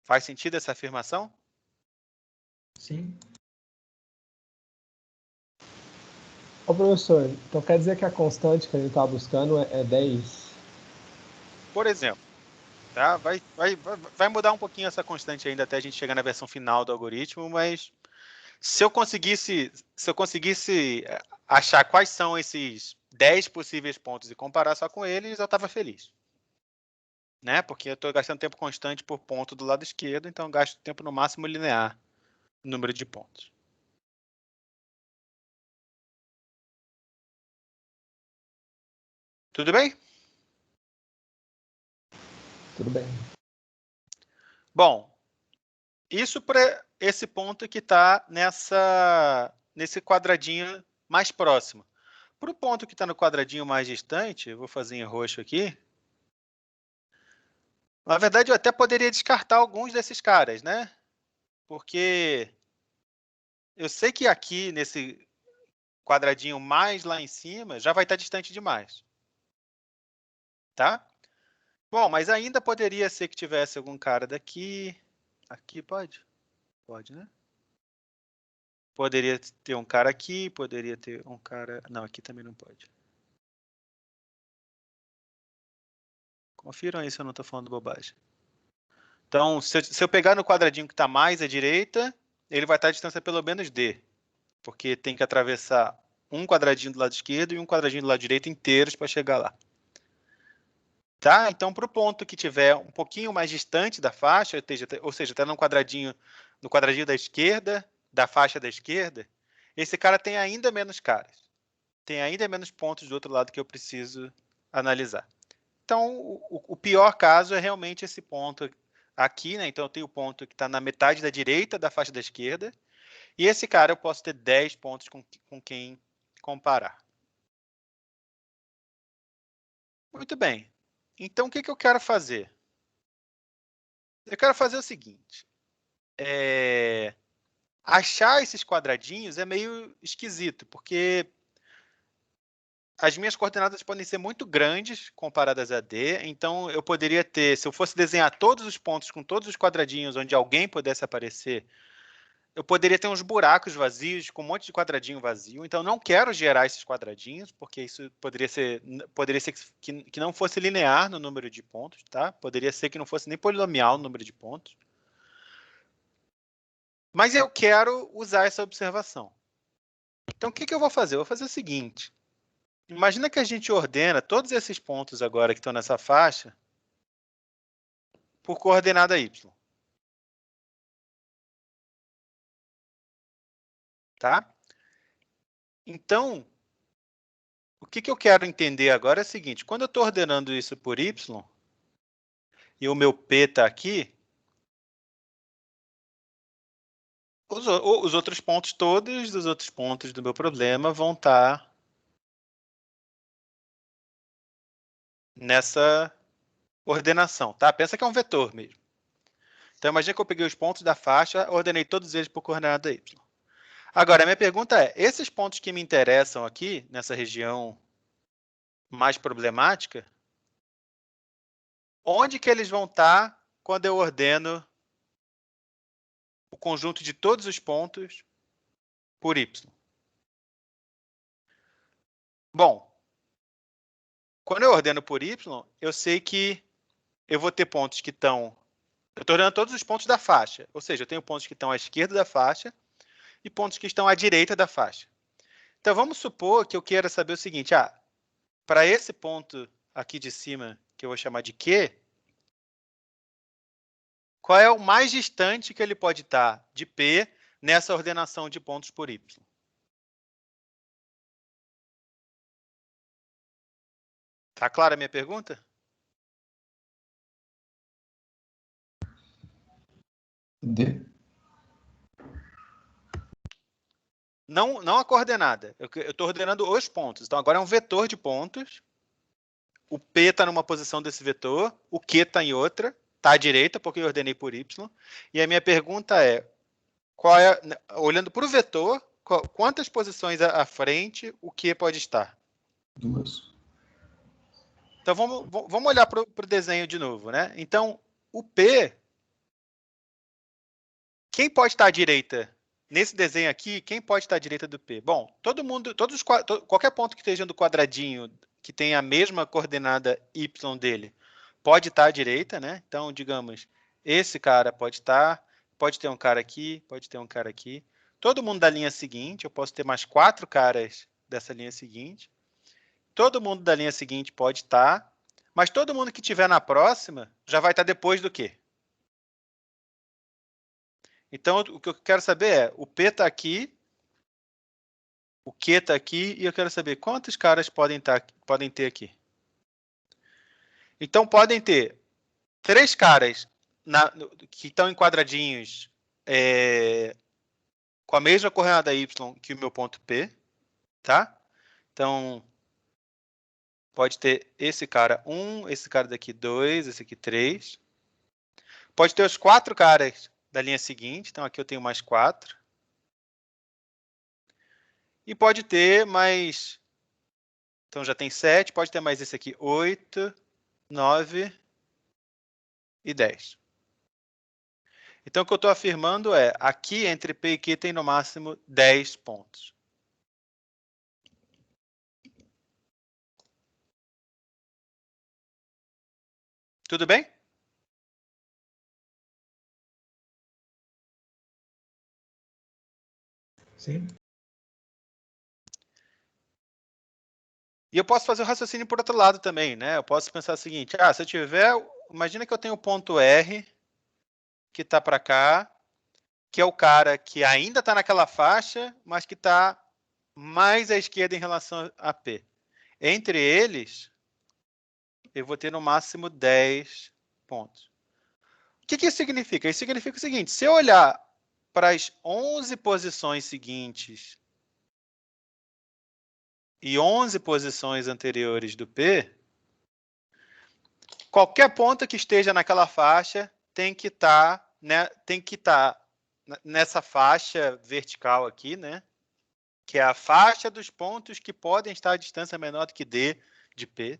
Faz sentido essa afirmação? Sim. Ô professor, então quer dizer que a constante que a gente está buscando é 10? Por exemplo, tá? Vai mudar um pouquinho essa constante ainda até a gente chegar na versão final do algoritmo, mas se eu conseguisse achar quais são esses 10 possíveis pontos e comparar só com eles, eu estava feliz. Né? Porque eu estou gastando tempo constante por ponto do lado esquerdo, então eu gasto tempo no máximo linear no número de pontos. Tudo bem? Tudo bem. Bom, isso para esse ponto que está nesse quadradinho mais próximo. Para o ponto que está no quadradinho mais distante, eu vou fazer em roxo aqui. Na verdade, eu até poderia descartar alguns desses caras, né? Porque eu sei que aqui, nesse quadradinho mais lá em cima, já vai estar distante demais. Tá? Bom, mas ainda poderia ser que tivesse algum cara daqui. Aqui pode? Pode, né? Poderia ter um cara aqui, poderia ter um cara... Não, aqui também não pode. Confiram aí se eu não estou falando bobagem. Então, se eu pegar no quadradinho que está mais à direita, ele vai estar à distância pelo menos D. Porque tem que atravessar um quadradinho do lado esquerdo e um quadradinho do lado direito inteiros para chegar lá. Tá? Então, para o ponto que tiver um pouquinho mais distante da faixa, ou seja, está no quadradinho da esquerda, da faixa da esquerda, esse cara tem ainda menos caras. Tem ainda menos pontos do outro lado que eu preciso analisar. Então, o pior caso é realmente esse ponto aqui, né? Então, eu tenho o ponto que está na metade da direita da faixa da esquerda, e esse cara eu posso ter 10 pontos com quem comparar. Muito bem. Então, o que eu quero fazer? Eu quero fazer o seguinte. Achar esses quadradinhos é meio esquisito, porque as minhas coordenadas podem ser muito grandes comparadas a D, então eu poderia ter, se eu fosse desenhar todos os pontos com todos os quadradinhos onde alguém pudesse aparecer, eu poderia ter uns buracos vazios com um monte de quadradinho vazio, então eu não quero gerar esses quadradinhos, porque isso poderia ser que não fosse linear no número de pontos, tá? Poderia ser que não fosse nem polinomial no número de pontos. Mas eu quero usar essa observação. Então, o que eu vou fazer? Eu vou fazer o seguinte. Imagina que a gente ordena todos esses pontos agora que estão nessa faixa por coordenada y. Tá? Então, o que eu quero entender agora é o seguinte. Quando eu estou ordenando isso por y, e o meu P está aqui, os outros pontos todos dos outros pontos do meu problema vão estar nessa ordenação. Tá? Pensa que é um vetor mesmo. Então, imagina que eu peguei os pontos da faixa, ordenei todos eles por coordenada y. Agora, a minha pergunta é, esses pontos que me interessam aqui, nessa região mais problemática, onde que eles vão estar quando eu ordeno o conjunto de todos os pontos por y? Bom, quando eu ordeno por y, eu sei que eu vou ter pontos que estão... Eu estou ordenando todos os pontos da faixa, ou seja, eu tenho pontos que estão à esquerda da faixa e pontos que estão à direita da faixa. Então, vamos supor que eu queira saber o seguinte, para esse ponto aqui de cima, que eu vou chamar de Q, qual é o mais distante que ele pode estar de P nessa ordenação de pontos por y? Tá clara a minha pergunta? D. Não a coordenada. Eu estou ordenando os pontos. Então, agora é um vetor de pontos. O P está numa posição desse vetor, o Q está em outra, está à direita, porque eu ordenei por y. E a minha pergunta é, olhando para o vetor, quantas posições à frente o Q pode estar? 2. Então, vamos olhar para o desenho de novo, né? Então, o P, quem pode estar à direita? Nesse desenho aqui, quem pode estar à direita do P? Bom, qualquer ponto que esteja no quadradinho que tenha a mesma coordenada y dele, pode estar à direita, né? Então, digamos, esse cara pode ter um cara aqui, pode ter um cara aqui. Todo mundo da linha seguinte, eu posso ter mais 4 caras dessa linha seguinte. Todo mundo da linha seguinte pode estar, mas todo mundo que estiver na próxima já vai estar depois do quê? Então, o que eu quero saber é, o P está aqui, o Q está aqui, e eu quero saber quantos caras podem ter aqui. Então, podem ter 3 caras que estão em quadradinhos com a mesma coordenada y que o meu ponto P, tá? Então, pode ter esse cara 1, esse cara daqui 2, esse aqui 3. Pode ter os 4 caras da linha seguinte, então aqui eu tenho mais 4. E pode ter mais... Então, já tem 7, pode ter mais esse aqui, 8, 9, e 10. Então, o que eu estou afirmando é, aqui entre P e Q tem no máximo 10 pontos. Tudo bem? Sim. E eu posso fazer o raciocínio por outro lado também, né? Eu posso pensar o seguinte, se eu tiver, imagina que eu tenho o ponto R, que está para cá, que é o cara que ainda está naquela faixa, mas que está mais à esquerda em relação a P. Entre eles, eu vou ter no máximo 10 pontos. O que isso significa? Isso significa o seguinte, se eu olhar para as 11 posições seguintes e 11 posições anteriores do P, qualquer ponto que esteja naquela faixa tem que estar, né, nessa faixa vertical aqui, né, que é a faixa dos pontos que podem estar a distância menor do que D de P.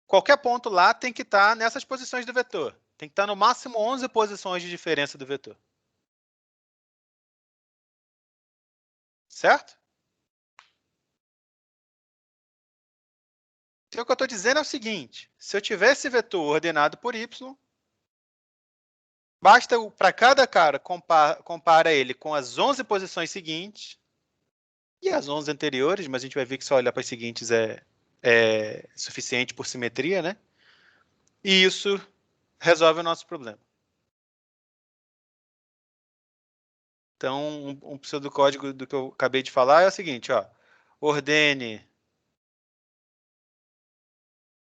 Qualquer ponto lá tem que estar nessas posições do vetor. Tem que estar no máximo 11 posições de diferença do vetor. Certo? Então, o que eu estou dizendo é o seguinte, se eu tiver esse vetor ordenado por y, basta para cada cara compara ele com as 11 posições seguintes e as 11 anteriores, mas a gente vai ver que só olhar para as seguintes é suficiente por simetria, né? E isso resolve o nosso problema. Então, um pseudocódigo do que eu acabei de falar é o seguinte, ordene.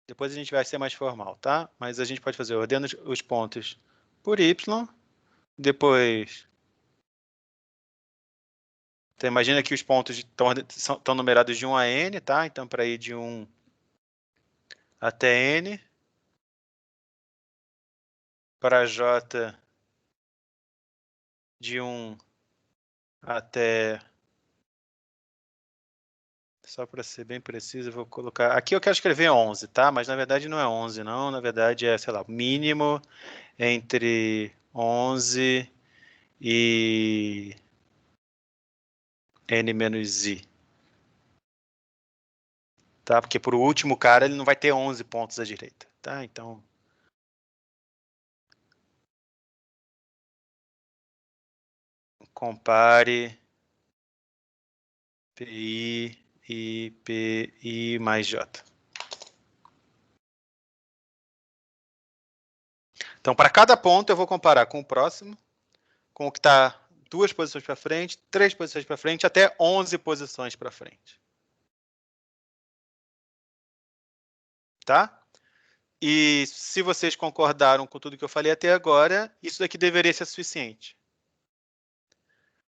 Depois a gente vai ser mais formal, tá? Mas a gente pode fazer, ordena os pontos por y, depois... Então, imagina que os pontos estão numerados de 1 a n, tá? Então, para ir de 1 até n, para j de 1 até... Só para ser bem preciso, eu vou colocar... Aqui eu quero escrever 11, tá? Mas, na verdade, não é 11, não. Na verdade, é, sei lá, mínimo entre 11 e n menos i. Tá? Porque por último cara ele não vai ter 11 pontos à direita, tá? Então compare PI e PI mais J. Então, para cada ponto eu vou comparar com o próximo, com o que está 2 posições para frente, 3 posições para frente, até 11 posições para frente. Tá? E se vocês concordaram com tudo que eu falei até agora, isso daqui deveria ser suficiente.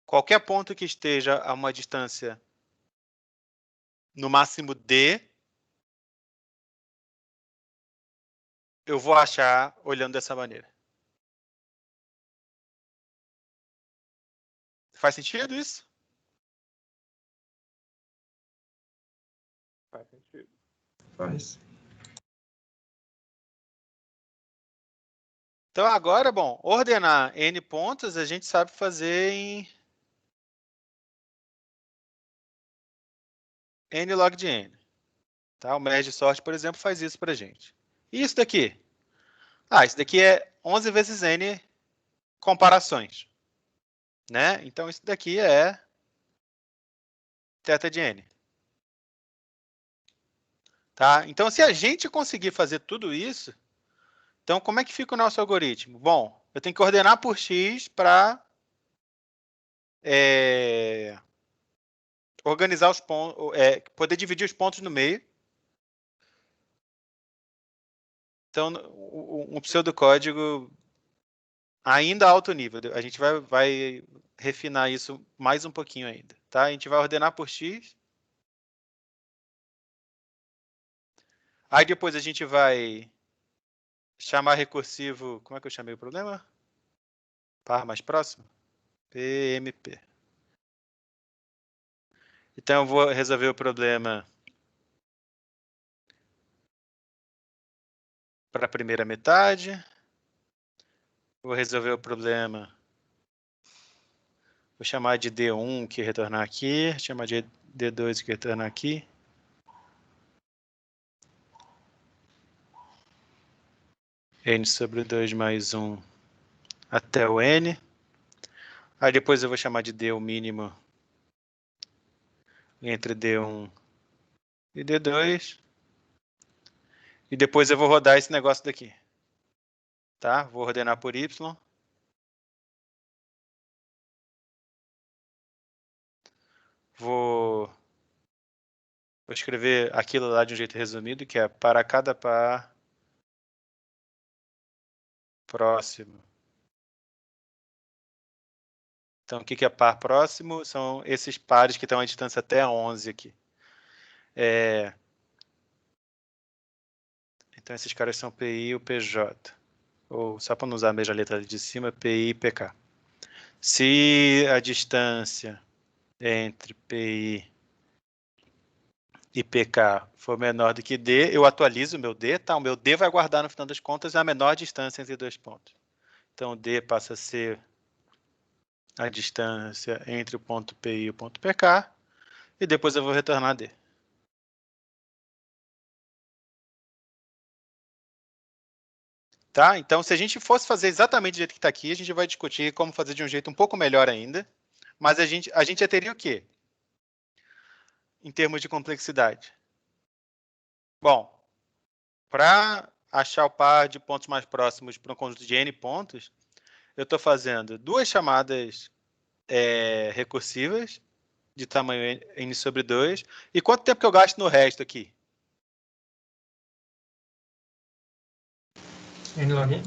Qualquer ponto que esteja a uma distância no máximo D, eu vou achar olhando dessa maneira. Faz sentido isso? Faz sentido. Faz. Então, agora, bom, ordenar n pontos a gente sabe fazer em n log de n. Tá? O merge sort, por exemplo, faz isso para a gente. E isso daqui? Isso daqui é 11 vezes n comparações. Né? Então, isso daqui é θ de n. Tá? Então, se a gente conseguir fazer tudo isso, então como é que fica o nosso algoritmo? Bom, eu tenho que ordenar por x para organizar os pontos, poder dividir os pontos no meio. Então, um pseudocódigo ainda alto nível. A gente vai refinar isso mais um pouquinho ainda. Tá? A gente vai ordenar por x. Aí depois a gente vai chamar recursivo... Como é que eu chamei o problema? Par mais próximo? PMP. Então, eu vou resolver o problema para a primeira metade. Vou resolver o problema. Vou chamar de D1 que retornar aqui. Chamar de D2 que retornar aqui. N sobre 2 mais 1 até o N. Aí depois eu vou chamar de D o mínimo entre D1 e D2. E depois eu vou rodar esse negócio daqui. Tá? Vou ordenar por Y. Vou escrever aquilo lá de um jeito resumido, que é para cada par próximo. Então, o que é par próximo? São esses pares que estão à distância até 11 aqui. Então, esses caras são PI e o PJ. Ou, só para não usar a mesma letra de cima, PI e PK. Se a distância entre PI e PK for menor do que D, eu atualizo o meu D, tá? O meu D vai guardar, no final das contas, a menor distância entre dois pontos. Então, D passa a ser a distância entre o ponto PI e o ponto PK, e depois eu vou retornar D. Tá? Então, se a gente fosse fazer exatamente do jeito que está aqui, a gente vai discutir como fazer de um jeito um pouco melhor ainda, mas a gente já teria o quê? Em termos de complexidade. Bom, para achar o par de pontos mais próximos para um conjunto de n pontos, eu estou fazendo duas chamadas recursivas de tamanho n sobre 2. E quanto tempo que eu gasto no resto aqui? N log n?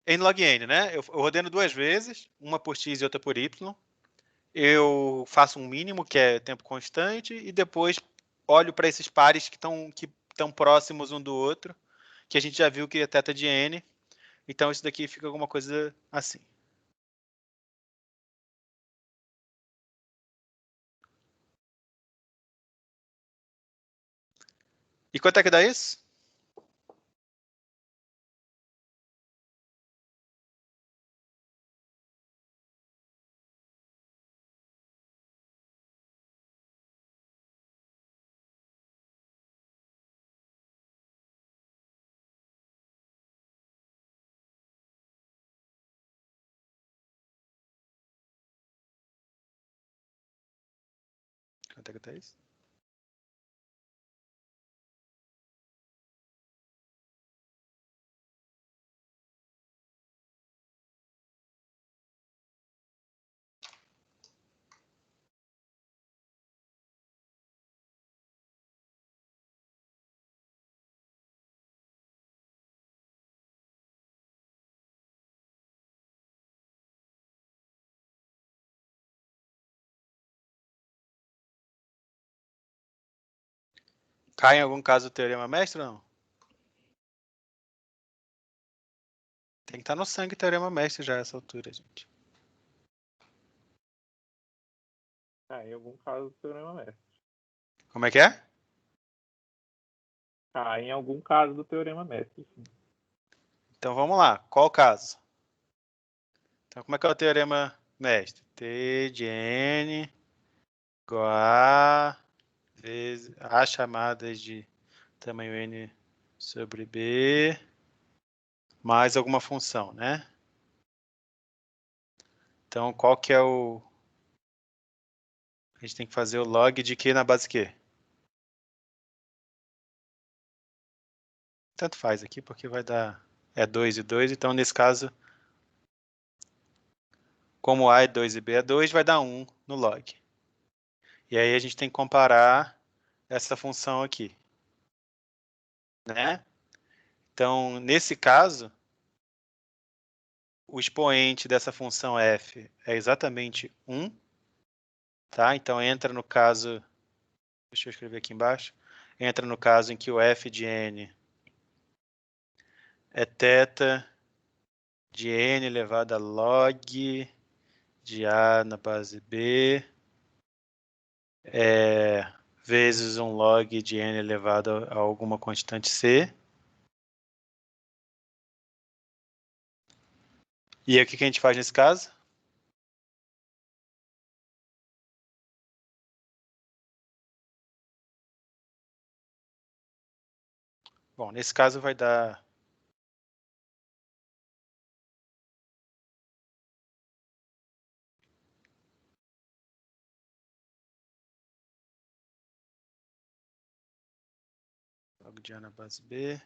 N log n, né? Eu ordeno duas vezes, uma por x e outra por y. Eu faço um mínimo, que é tempo constante, e depois olho para esses pares que estão próximos um do outro, que a gente já viu que é θ de n. Então, isso daqui fica alguma coisa assim. E quanto é que dá isso? Quanto é que dá isso? Cai em algum caso o teorema mestre ou não? Tem que estar no sangue o teorema mestre já a essa altura, gente. Em algum caso do teorema mestre. Como é que é? Em algum caso do teorema mestre, sim. Então vamos lá. Qual o caso? Então, como é que é o teorema mestre? T de n igual a vezes a chamadas de tamanho n sobre b mais alguma função, né? Então, qual que é o... A gente tem que fazer o log de Q na base Q. Tanto faz aqui, porque vai dar... É 2 e 2, então nesse caso, como A é 2 e B é 2, vai dar 1 no log. E aí a gente tem que comparar essa função aqui. Né? Então, nesse caso, o expoente dessa função f é exatamente 1. Tá? Então, entra no caso... Deixa eu escrever aqui embaixo. Entra no caso em que o f de n é θ de n elevado a log de A na base B vezes um log de n elevado a alguma constante C. E aí, o que a gente faz nesse caso? Bom, nesse caso vai dar... log de A na base B,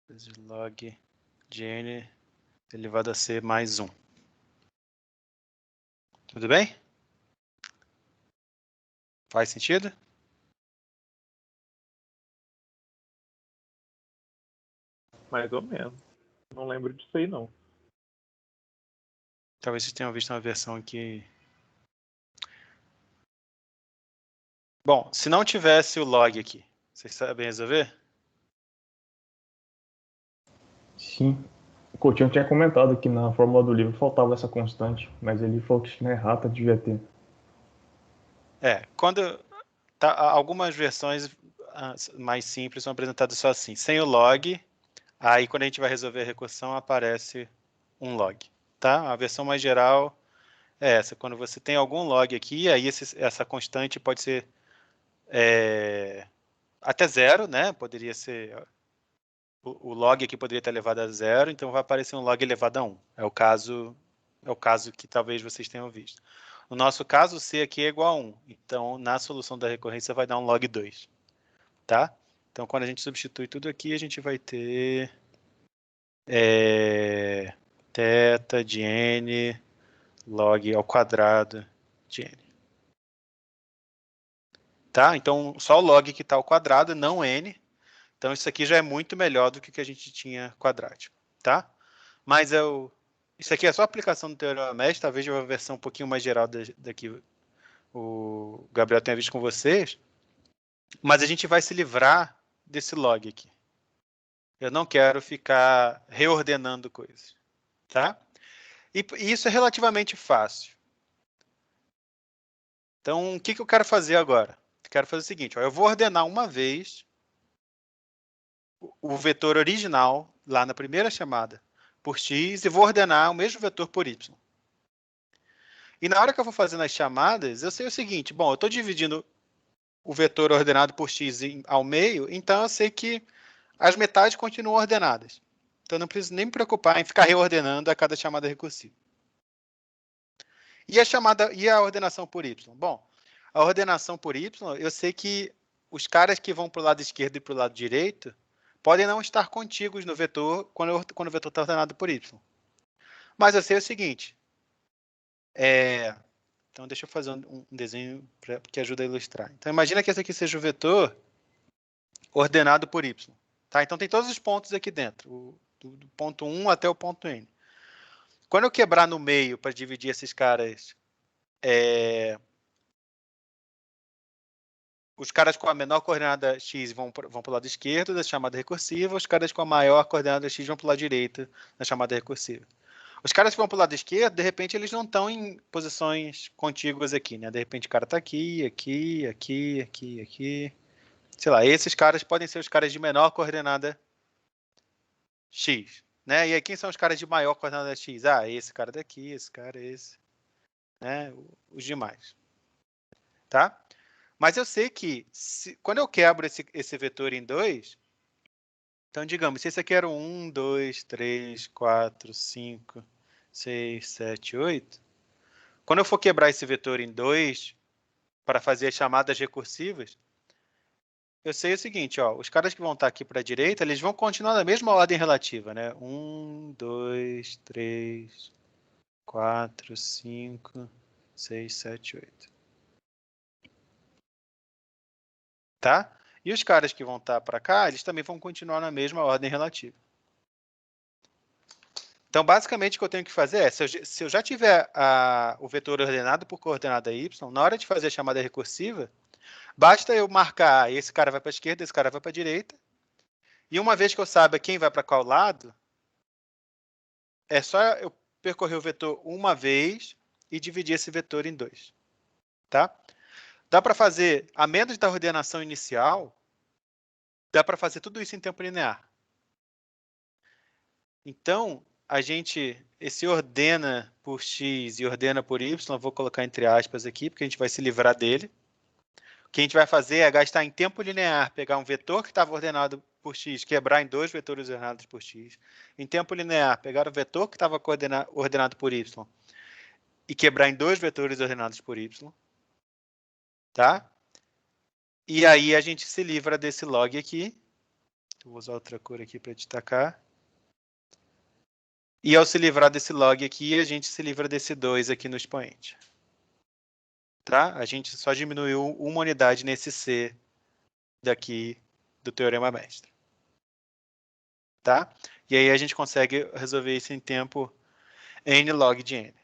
vezes log de N elevado a C mais 1. Tudo bem? Faz sentido? Mais ou menos. Não lembro disso aí, não. Talvez vocês tenham visto uma versão aqui. Bom, se não tivesse o log aqui, vocês sabem resolver? Sim. O Coutinho tinha comentado que na fórmula do livro faltava essa constante, mas ele falou que na errata devia ter. Quando algumas versões mais simples são apresentadas só assim, sem o log, aí quando a gente vai resolver a recursão aparece um log, tá? A versão mais geral é essa, quando você tem algum log aqui, aí essa constante pode ser até 0, né? Poderia ser... O log aqui poderia estar elevado a 0, então vai aparecer um log elevado a 1. É o caso que talvez vocês tenham visto. No nosso caso, o C aqui é igual a 1. Então, na solução da recorrência, vai dar um log 2. Tá? Então, quando a gente substitui tudo aqui, a gente vai ter θ de n log ao quadrado de n. Tá? Então, só o log que está ao quadrado, não n. Então, isso aqui já é muito melhor do que o que a gente tinha quadrático, tá? Mas isso aqui é só a aplicação do teorema médio, talvez de uma versão um pouquinho mais geral daqui o Gabriel tenha visto com vocês, mas a gente vai se livrar desse log aqui. Eu não quero ficar reordenando coisas, tá? E isso é relativamente fácil. Então, o que eu quero fazer agora? Eu quero fazer o seguinte, eu vou ordenar uma vez o vetor original, lá na primeira chamada, por x, e vou ordenar o mesmo vetor por y. E na hora que eu vou fazendo as chamadas, eu sei o seguinte, bom, eu estou dividindo o vetor ordenado por x ao meio, então eu sei que as metades continuam ordenadas. Então eu não preciso nem me preocupar em ficar reordenando a cada chamada recursiva. E a ordenação por y? Bom, a ordenação por y, eu sei que os caras que vão para o lado esquerdo e para o lado direito podem não estar contíguos no vetor quando o vetor está ordenado por y. Mas eu sei o seguinte. Então, deixa eu fazer um desenho que ajuda a ilustrar. Então, imagina que esse aqui seja o vetor ordenado por y. Tá? Então, tem todos os pontos aqui dentro, do ponto 1 até o ponto n. Quando eu quebrar no meio para dividir esses caras, os caras com a menor coordenada x vão para o lado esquerdo da chamada recursiva, os caras com a maior coordenada x vão para o lado direito da chamada recursiva. Os caras que vão para o lado esquerdo, de repente, eles não estão em posições contíguas aqui, né? De repente, o cara está aqui, aqui, aqui, aqui, aqui. Sei lá, esses caras podem ser os caras de menor coordenada x, né? E aí, quem são os caras de maior coordenada x? Ah, esse cara daqui, esse cara, esse, né? Os demais, tá? Mas eu sei que, quando eu quebro esse vetor em 2, então, digamos, se esse aqui era o 1, 2, 3, 4, 5, 6, 7, 8, quando eu for quebrar esse vetor em 2 para fazer as chamadas recursivas, eu sei o seguinte, ó, os caras que vão estar aqui para a direita, eles vão continuar na mesma ordem relativa, né? 1, 2, 3, 4, 5, 6, 7, 8. Tá? E os caras que vão estar para cá, eles também vão continuar na mesma ordem relativa. Então, basicamente, o que eu tenho que fazer é, se eu já tiver o vetor ordenado por coordenada y, na hora de fazer a chamada recursiva, basta eu marcar esse cara vai para a esquerda, esse cara vai para a direita, e uma vez que eu saiba quem vai para qual lado, é só eu percorrer o vetor uma vez e dividir esse vetor em 2. Tá? Dá para fazer, a menos da ordenação inicial, dá para fazer tudo isso em tempo linear. Então, esse ordena por x e ordena por y, eu vou colocar entre aspas aqui, porque a gente vai se livrar dele. O que a gente vai fazer é gastar em tempo linear, pegar um vetor que estava ordenado por x, quebrar em dois vetores ordenados por x. Em tempo linear, pegar o vetor que estava ordenado por y e quebrar em dois vetores ordenados por y. Tá? E aí a gente se livra desse log aqui. Vou usar outra cor aqui para destacar. E ao se livrar desse log aqui, a gente se livra desse 2 aqui no expoente. Tá? A gente só diminuiu uma unidade nesse C daqui do teorema mestre. Tá? E aí a gente consegue resolver isso em tempo n log de n.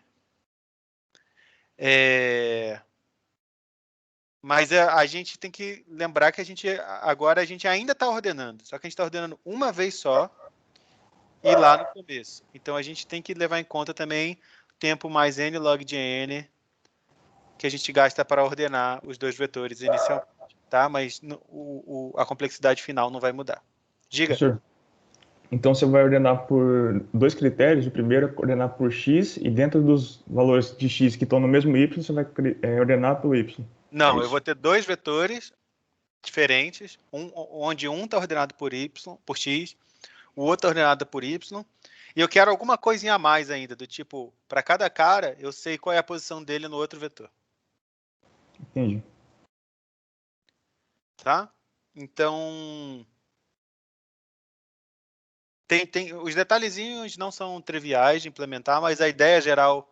Mas a gente tem que lembrar que agora a gente ainda está ordenando. Só que a gente está ordenando uma vez só e lá no começo. Então a gente tem que levar em conta também tempo mais n log de n que a gente gasta para ordenar os dois vetores inicialmente. Tá? Mas a complexidade final não vai mudar. Diga. Professor, então você vai ordenar por dois critérios. O primeiro é ordenar por x, e dentro dos valores de x que estão no mesmo y, você vai ordenar pelo y. Não, eu vou ter dois vetores diferentes, onde um está ordenado por x, o outro está ordenado por y, e eu quero alguma coisinha a mais ainda, do tipo, para cada cara, eu sei qual é a posição dele no outro vetor. Entendi. Tá? Então, os detalhezinhos não são triviais de implementar, mas a ideia geral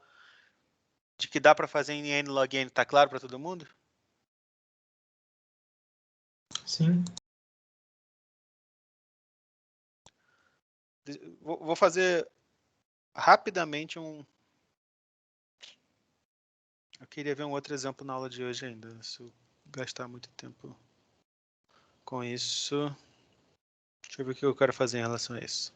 de que dá para fazer em n log n está claro para todo mundo? Sim. Vou fazer rapidamente Eu queria ver um outro exemplo na aula de hoje ainda, se eu gastar muito tempo com isso. Deixa eu ver o que eu quero fazer em relação a isso.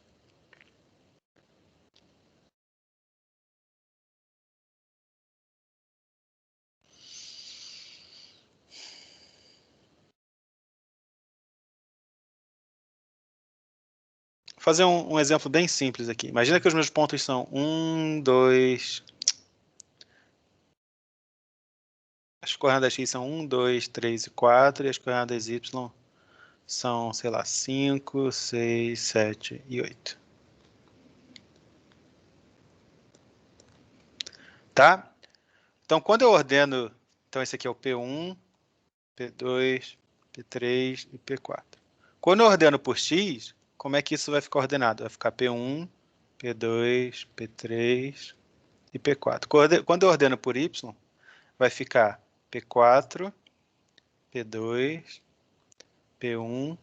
Vou fazer um exemplo bem simples aqui. Imagina que os meus pontos são 1, 2... As coordenadas x são 1, 2, 3 e 4, e as coordenadas y são, sei lá, 5, 6, 7 e 8. Tá? Então, quando eu ordeno... Então, esse aqui é o P1, P2, P3 e P4. Quando eu ordeno por x, como é que isso vai ficar ordenado? Vai ficar P1, P2, P3 e P4. Quando eu ordeno por y, vai ficar P4, P2, P1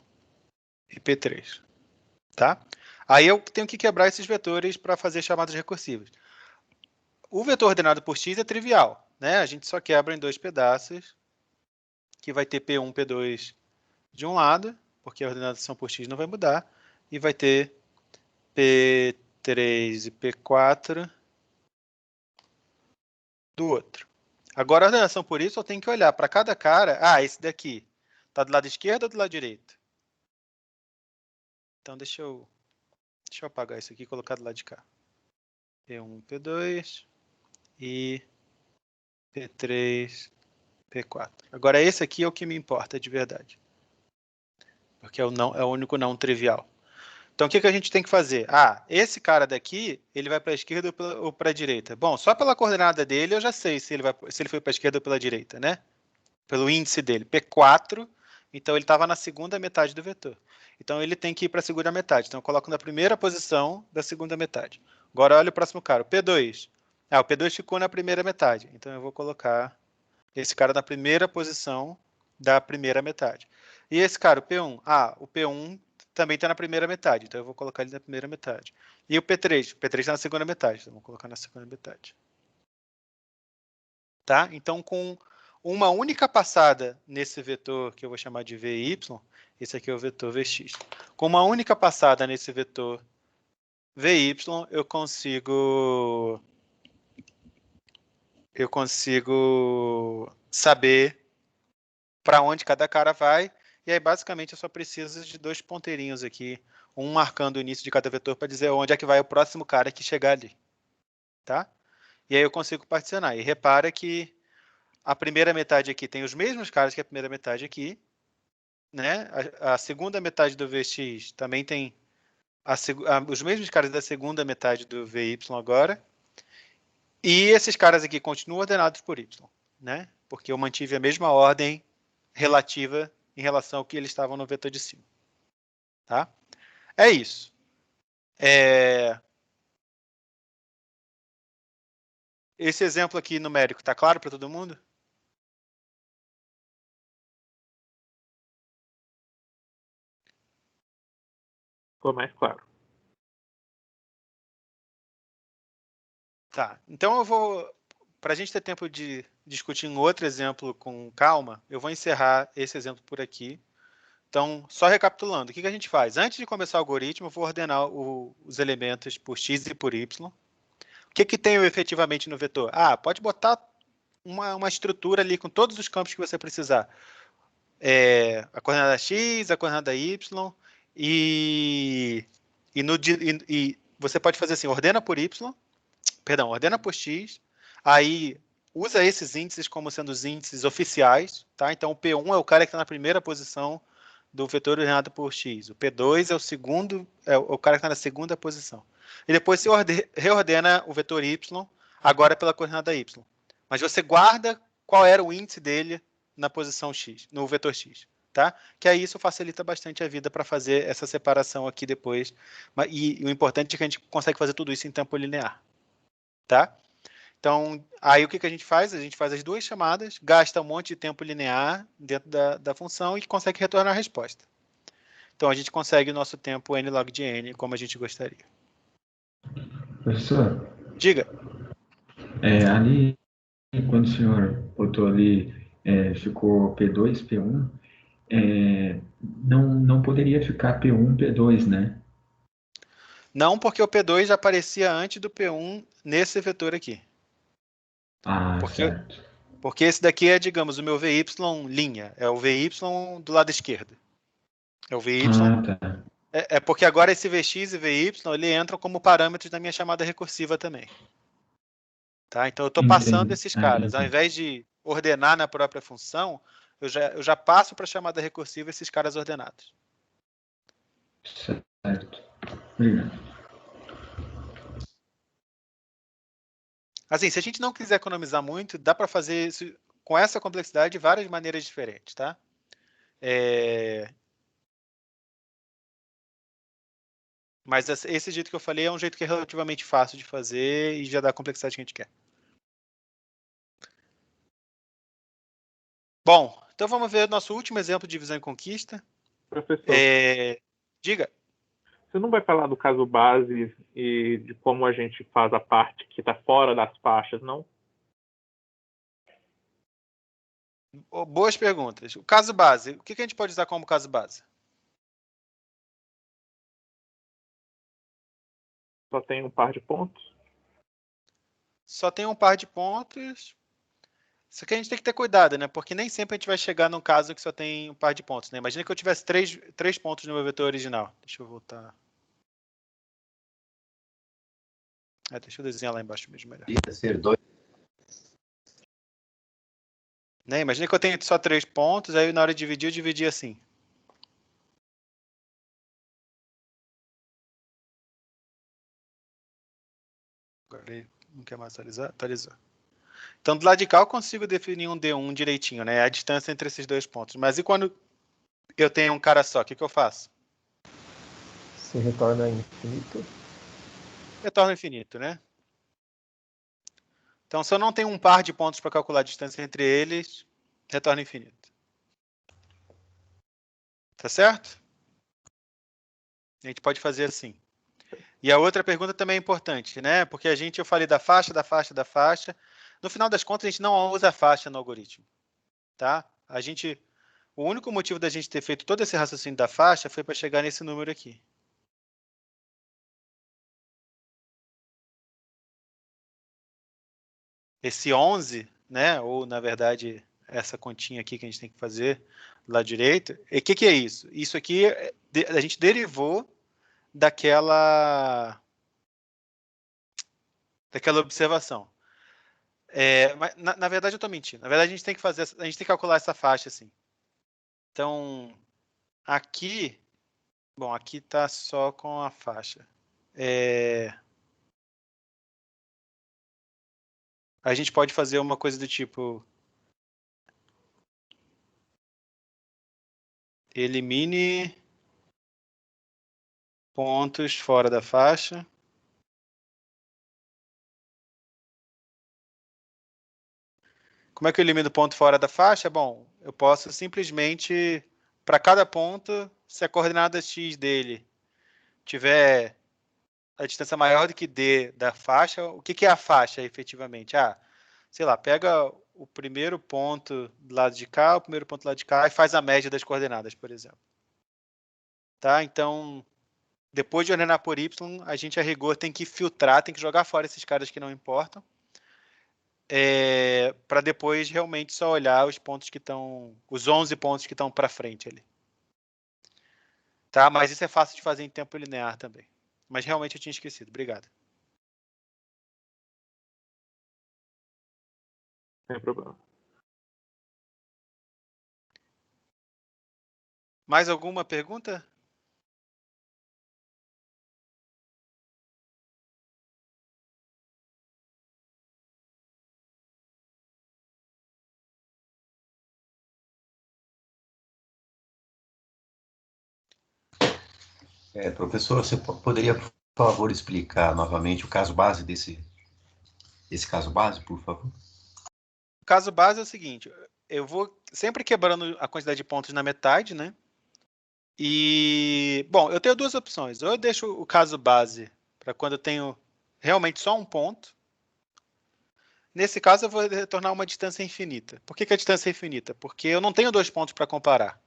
e P3. Tá? Aí eu tenho que quebrar esses vetores para fazer chamadas recursivas. O vetor ordenado por x é trivial, né? A gente só quebra em dois pedaços, que vai ter P1, P2 de um lado, porque a ordenação por x não vai mudar, e vai ter P3 e P4 do outro. Agora, a ordenação por isso, eu tenho que olhar para cada cara. Ah, esse daqui está do lado esquerdo ou do lado direito? Então, deixa eu apagar isso aqui e colocar do lado de cá. P1, P2 e P3, P4. Agora, esse aqui é o que me importa de verdade. Porque é o único não trivial. Então, o que a gente tem que fazer? Ah, esse cara daqui, ele vai para a esquerda ou para a direita? Bom, só pela coordenada dele eu já sei se ele foi para a esquerda ou pela direita, né? Pelo índice dele. P4, então ele estava na segunda metade do vetor. Então, ele tem que ir para a segunda metade. Então, eu coloco na primeira posição da segunda metade. Agora, olha o próximo cara, o P2. Ah, o P2 ficou na primeira metade. Então, eu vou colocar esse cara na primeira posição da primeira metade. E esse cara, o P1? Ah, o P1 também está na primeira metade, então eu vou colocar ele na primeira metade. E o P3? O P3 está na segunda metade, então eu vou colocar na segunda metade. Tá? Então, com uma única passada nesse vetor, que eu vou chamar de VY, esse aqui é o vetor Vx. Com uma única passada nesse vetor VY, eu consigo saber para onde cada cara vai E aí, basicamente, eu só preciso de 2 ponteirinhos aqui, um marcando o início de cada vetor para dizer onde é que vai o próximo cara que chegar ali. Tá? E aí eu consigo particionar. E repara que a primeira metade aqui tem os mesmos caras que a primeira metade aqui. Né? A segunda metade do Vx também tem os mesmos caras da segunda metade do Vy agora. E esses caras aqui continuam ordenados por y. Né? Porque eu mantive a mesma ordem relativa em relação ao que eles estavam no vetor de cima. Tá? É isso. Esse exemplo aqui numérico está claro para todo mundo? Ficou mais claro. Tá. Então eu vou, para a gente ter tempo de discutir um outro exemplo com calma, eu vou encerrar esse exemplo por aqui. Então, só recapitulando, o que a gente faz? Antes de começar o algoritmo, eu vou ordenar os elementos por x e por y. O que tem efetivamente no vetor? Pode botar uma estrutura ali com todos os campos que você precisar. A coordenada x, a coordenada y, e você pode fazer assim, ordena por x, aí usa esses índices como sendo os índices oficiais, tá? Então, o P1 é o cara que está na primeira posição do vetor ordenado por x. O P2 é o segundo, é o cara que está na segunda posição. E depois você reordena o vetor y, agora pela coordenada y. Mas você guarda qual era o índice dele na posição x, no vetor x. Tá? Que aí isso facilita bastante a vida para fazer essa separação aqui depois. E o importante é que a gente consegue fazer tudo isso em tempo linear. Tá? Então, aí o que a gente faz? A gente faz as duas chamadas, gasta um monte de tempo linear dentro da função e consegue retornar a resposta. Então, a gente consegue o nosso tempo n log de n, como a gente gostaria. Professor, Diga. ali, quando o senhor botou ali, ficou P2, P1, não poderia ficar P1, P2, né? Não, porque o P2 já aparecia antes do P1 nesse vetor aqui. Certo. Porque esse daqui é, digamos, o meu VY linha. É o VY do lado esquerdo. É o VY. Tá. É porque agora esse Vx e Vy, ele entram como parâmetros da minha chamada recursiva também. Tá? Então, eu estou passando esses caras. Ao invés de ordenar na própria função, eu já passo para a chamada recursiva esses caras ordenados. Certo. Obrigado. Assim, se a gente não quiser economizar muito, dá para fazer isso com essa complexidade de várias maneiras diferentes, tá? Mas esse jeito que eu falei é um jeito que é relativamente fácil de fazer e já dá a complexidade que a gente quer. Bom, então vamos ver o nosso último exemplo de divisão e conquista. Professor, Diga. você não vai falar do caso base e de como a gente faz a parte que está fora das faixas, não? Boas perguntas. O caso base, o que a gente pode usar como caso base? Só tem um par de pontos? Só tem um par de pontos. Isso aqui a gente tem que ter cuidado, né? Porque nem sempre a gente vai chegar num caso que só tem um par de pontos, né? Imagina que eu tivesse três pontos no meu vetor original. Deixa eu voltar. Deixa eu desenhar lá embaixo mesmo melhor. Ia ser 2. Né? Imagina que eu tenho só 3 pontos, aí na hora de dividir, eu dividi assim. Agora ele não quer mais atualizar? Atualizou. Então, do lado de cá, eu consigo definir um D1 direitinho, né? A distância entre esses dois pontos. Mas e quando eu tenho um cara só, o que eu faço? Se retorna infinito. Retorno infinito, né? Então, se eu não tenho um par de pontos para calcular a distância entre eles, retorno infinito. Tá certo? A gente pode fazer assim. E a outra pergunta também é importante, né? Porque eu falei da faixa. No final das contas, a gente não usa a faixa no algoritmo. Tá? O único motivo da gente ter feito todo esse raciocínio da faixa foi para chegar nesse número aqui. Esse 11, né? Ou, na verdade, essa continha aqui que a gente tem que fazer do lado direito. E o que é isso? Isso aqui a gente derivou daquela observação. Mas, na verdade, eu estou mentindo. Na verdade, a gente tem que calcular essa faixa assim. Então, aqui, bom, aqui está só com a faixa. A gente pode fazer uma coisa do tipo: elimine pontos fora da faixa. Como é que eu elimino ponto fora da faixa? Bom, eu posso simplesmente, para cada ponto, se a coordenada x dele tiver a distância maior do que d da faixa, o que é a faixa efetivamente? Sei lá, pega o primeiro ponto do lado de cá, o primeiro ponto do lado de cá e faz a média das coordenadas, por exemplo. Tá? Então, depois de ordenar por y, a gente a rigor tem que filtrar, tem que jogar fora esses caras que não importam, para depois realmente só olhar os pontos que estão, os 11 pontos que estão para frente ali. Tá? Mas isso é fácil de fazer em tempo linear também. Mas realmente eu tinha esquecido. Obrigado. Sem problema. Mais alguma pergunta? Professor, você poderia, por favor, explicar novamente o caso base desse caso base, por favor? O caso base é o seguinte: eu vou sempre quebrando a quantidade de pontos na metade, né? E, bom, eu tenho duas opções. Ou eu deixo o caso base para quando eu tenho realmente só um ponto. Nesse caso, eu vou retornar uma distância infinita. Por que a distância é infinita? Porque eu não tenho dois pontos para comparar.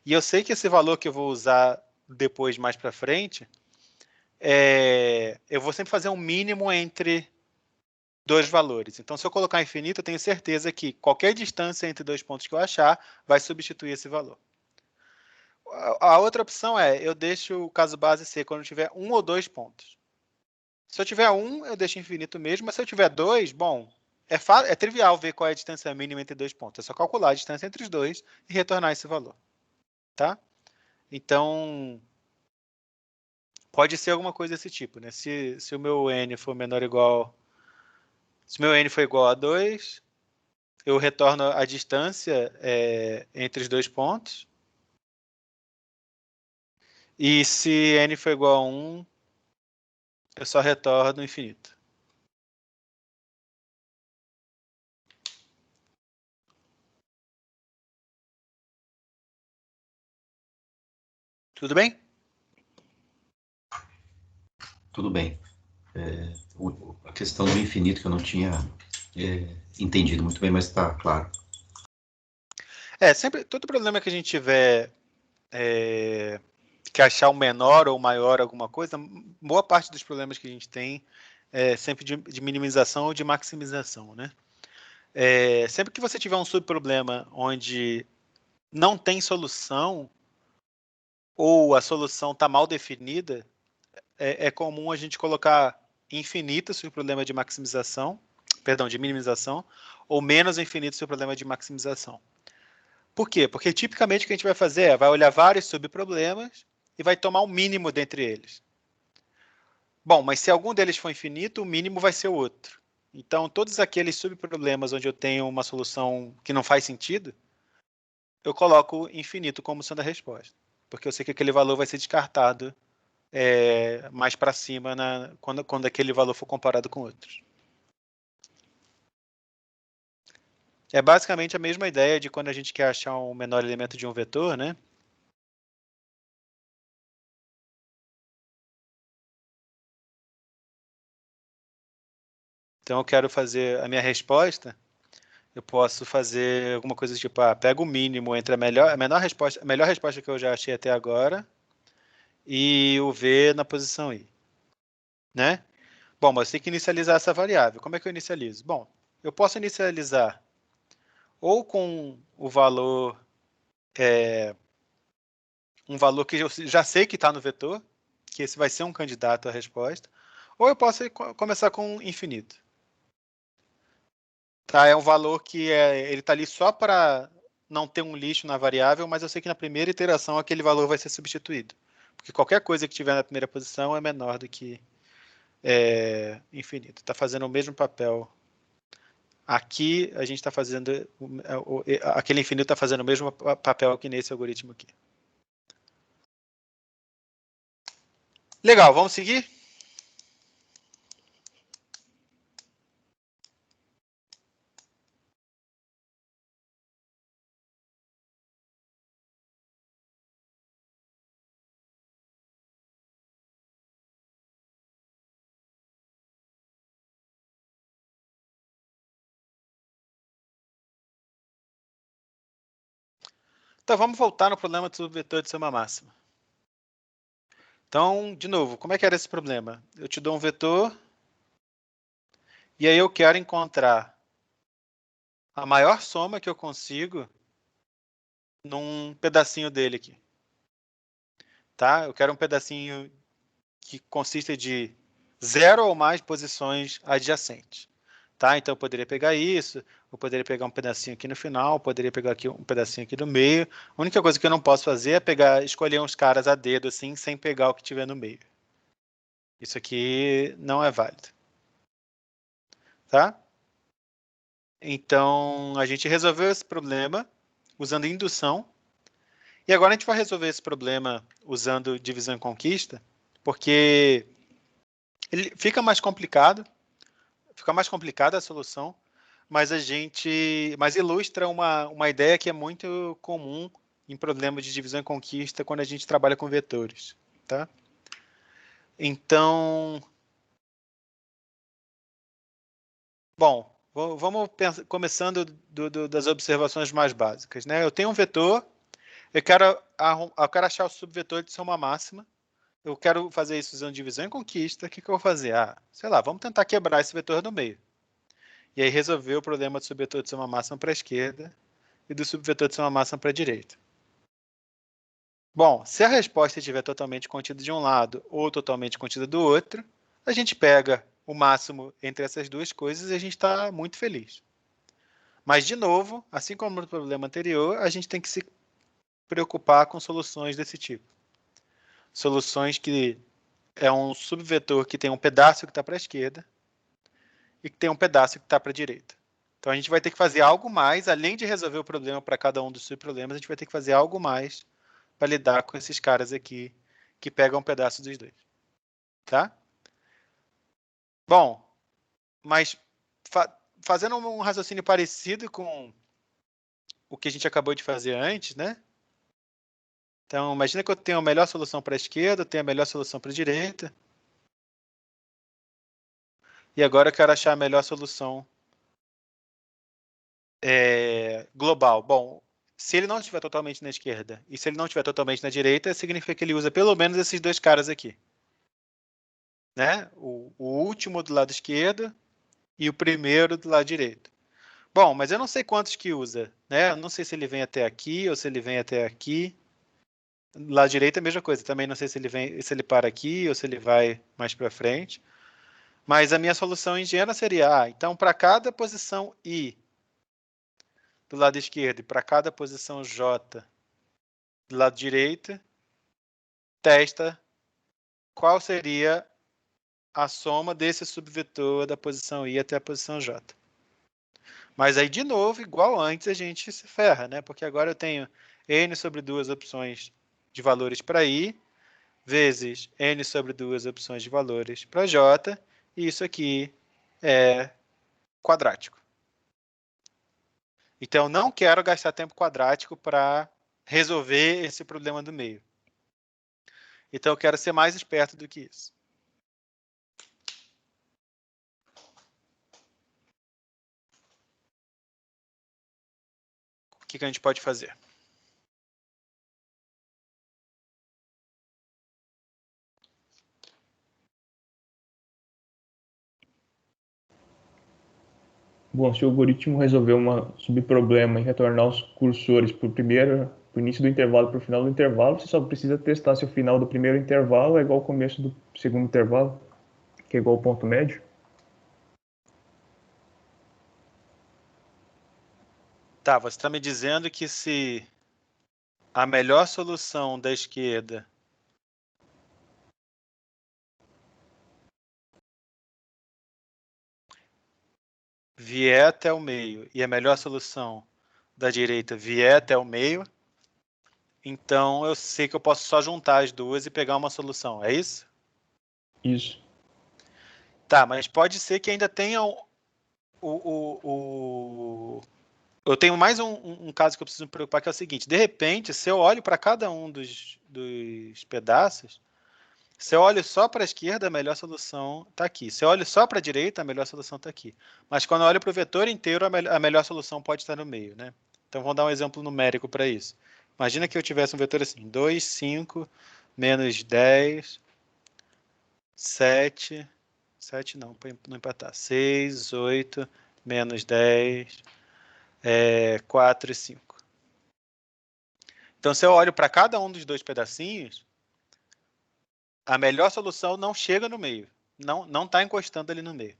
E eu sei que esse valor que eu vou usar depois, mais para frente, eu vou sempre fazer um mínimo entre dois valores. Então, se eu colocar infinito, eu tenho certeza que qualquer distância entre dois pontos que eu achar vai substituir esse valor. A outra opção eu deixo o caso base ser quando eu tiver um ou dois pontos. Se eu tiver um, eu deixo infinito mesmo, mas se eu tiver dois, bom, é trivial ver qual é a distância mínima entre dois pontos. É só calcular a distância entre os dois e retornar esse valor. Tá? Então, pode ser alguma coisa desse tipo, né? Se o meu n for menor ou igual... Se o meu n for igual a 2, eu retorno a distância entre os dois pontos. E se n for igual a 1, eu só retorno o infinito. Tudo bem? Tudo bem. A questão do infinito que eu não tinha entendido muito bem, mas está claro. Sempre, todo problema que a gente tiver que achar o menor ou maior alguma coisa, boa parte dos problemas que a gente tem é sempre de minimização ou de maximização, né? Sempre que você tiver um subproblema onde não tem solução ou a solução está mal definida, é comum a gente colocar infinito se o problema é de maximização, perdão, de minimização, ou menos infinito se o problema é de maximização. Por quê? Porque tipicamente o que a gente vai fazer vai olhar vários subproblemas e vai tomar o mínimo dentre eles. Bom, mas se algum deles for infinito, o mínimo vai ser o outro. Então, todos aqueles subproblemas onde eu tenho uma solução que não faz sentido, eu coloco infinito como sendo a resposta. Porque eu sei que aquele valor vai ser descartado mais para cima quando aquele valor for comparado com outros. É basicamente a mesma ideia de quando a gente quer achar um menor elemento de um vetor, né? Então, eu quero fazer a minha resposta, eu posso fazer alguma coisa tipo, pega o mínimo entre a melhor resposta que eu já achei até agora e o V na posição I. Né? Bom, mas eu tenho que inicializar essa variável. Como é que eu inicializo? Bom, eu posso inicializar ou com o valor, um valor que eu já sei que está no vetor, que esse vai ser um candidato à resposta, ou eu posso começar com infinito. Tá? É um valor que ele está ali só para não ter um lixo na variável, mas eu sei que na primeira iteração aquele valor vai ser substituído. Porque qualquer coisa que tiver na primeira posição é menor do que infinito. Está fazendo o mesmo papel. Aqui a gente está fazendo, aquele infinito está fazendo o mesmo papel que nesse algoritmo aqui. Legal, vamos seguir? Então vamos voltar no problema do subvetor de soma máxima. Então, de novo, como é que era esse problema? Eu te dou um vetor e aí eu quero encontrar a maior soma que eu consigo num pedacinho dele aqui. Tá? Eu quero um pedacinho que consista de 0 ou mais posições adjacentes. Tá? Então, eu poderia pegar isso, eu poderia pegar um pedacinho aqui no final, eu poderia pegar aqui um pedacinho aqui no meio. A única coisa que eu não posso fazer é escolher uns caras a dedo, assim, sem pegar o que tiver no meio. Isso aqui não é válido. Tá? Então, a gente resolveu esse problema usando indução. E agora a gente vai resolver esse problema usando divisão e conquista, porque ele fica mais complicada a solução, mas ilustra uma ideia que é muito comum em problemas de divisão e conquista quando a gente trabalha com vetores. Tá? Então, bom, vamos começando das observações mais básicas. Né? Eu tenho um vetor, eu quero achar o subvetor de soma máxima, eu quero fazer isso usando divisão e conquista, o que eu vou fazer? Sei lá, vamos tentar quebrar esse vetor no meio. E aí resolver o problema do subvetor de soma máxima para a esquerda e do subvetor de soma máxima para a direita. Bom, se a resposta estiver totalmente contida de um lado ou totalmente contida do outro, a gente pega o máximo entre essas duas coisas e a gente está muito feliz. Mas, de novo, assim como no problema anterior, a gente tem que se preocupar com soluções desse tipo. Soluções que é um subvetor que tem um pedaço que está para a esquerda e que tem um pedaço que está para a direita. Então, a gente vai ter que fazer algo mais, além de resolver o problema para cada um dos subproblemas, a gente vai ter que fazer algo mais para lidar com esses caras aqui que pegam um pedaço dos dois. Tá? Bom, mas fazendo um raciocínio parecido com o que a gente acabou de fazer antes, né? Então, imagina que eu tenho a melhor solução para a esquerda, eu tenho a melhor solução para a direita. E agora eu quero achar a melhor solução global. Bom, se ele não estiver totalmente na esquerda e se ele não estiver totalmente na direita, significa que ele usa pelo menos esses dois caras aqui. Né? O último do lado esquerdo e o primeiro do lado direito. Bom, mas eu não sei quantos que usa. Né? Eu não sei se ele vem até aqui ou se ele vem até aqui. Do lado direito é a mesma coisa. Também não sei se ele para aqui ou se ele vai mais para frente. Mas a minha solução ingênua seria, então para cada posição I do lado esquerdo e para cada posição J do lado direito, testa qual seria a soma desse subvetor da posição I até a posição J. Mas aí, de novo, igual antes, a gente se ferra, né? Porque agora eu tenho N sobre duas opções de valores para I, vezes N sobre duas opções de valores para J, e isso aqui é quadrático. Então, eu não quero gastar tempo quadrático para resolver esse problema do meio. Então, eu quero ser mais esperto do que isso. O que a gente pode fazer? Bom, se o algoritmo resolver um subproblema e retornar os cursores para o início do intervalo e para o final do intervalo, você só precisa testar se o final do primeiro intervalo é igual ao começo do segundo intervalo, que é igual ao ponto médio. Tá, você está me dizendo que se a melhor solução da esquerda vier até o meio e a melhor solução da direita vier até o meio, então eu sei que eu posso só juntar as duas e pegar uma solução, é isso? Isso. Tá, mas pode ser que ainda tenha eu tenho mais um caso que eu preciso me preocupar, que é o seguinte: de repente, se eu olho para cada um dos pedaços, se eu olho só para a esquerda, a melhor solução está aqui. Se eu olho só para a direita, a melhor solução está aqui. Mas quando eu olho para o vetor inteiro, a melhor solução pode estar no meio, né? Então vamos dar um exemplo numérico para isso. Imagina que eu tivesse um vetor assim: 2, 5, menos 10, 7, 7 não, para não empatar, 6, 8, menos 10, 4 e 5. Então, se eu olho para cada um dos dois pedacinhos, a melhor solução não chega no meio. Não está encostando ali no meio.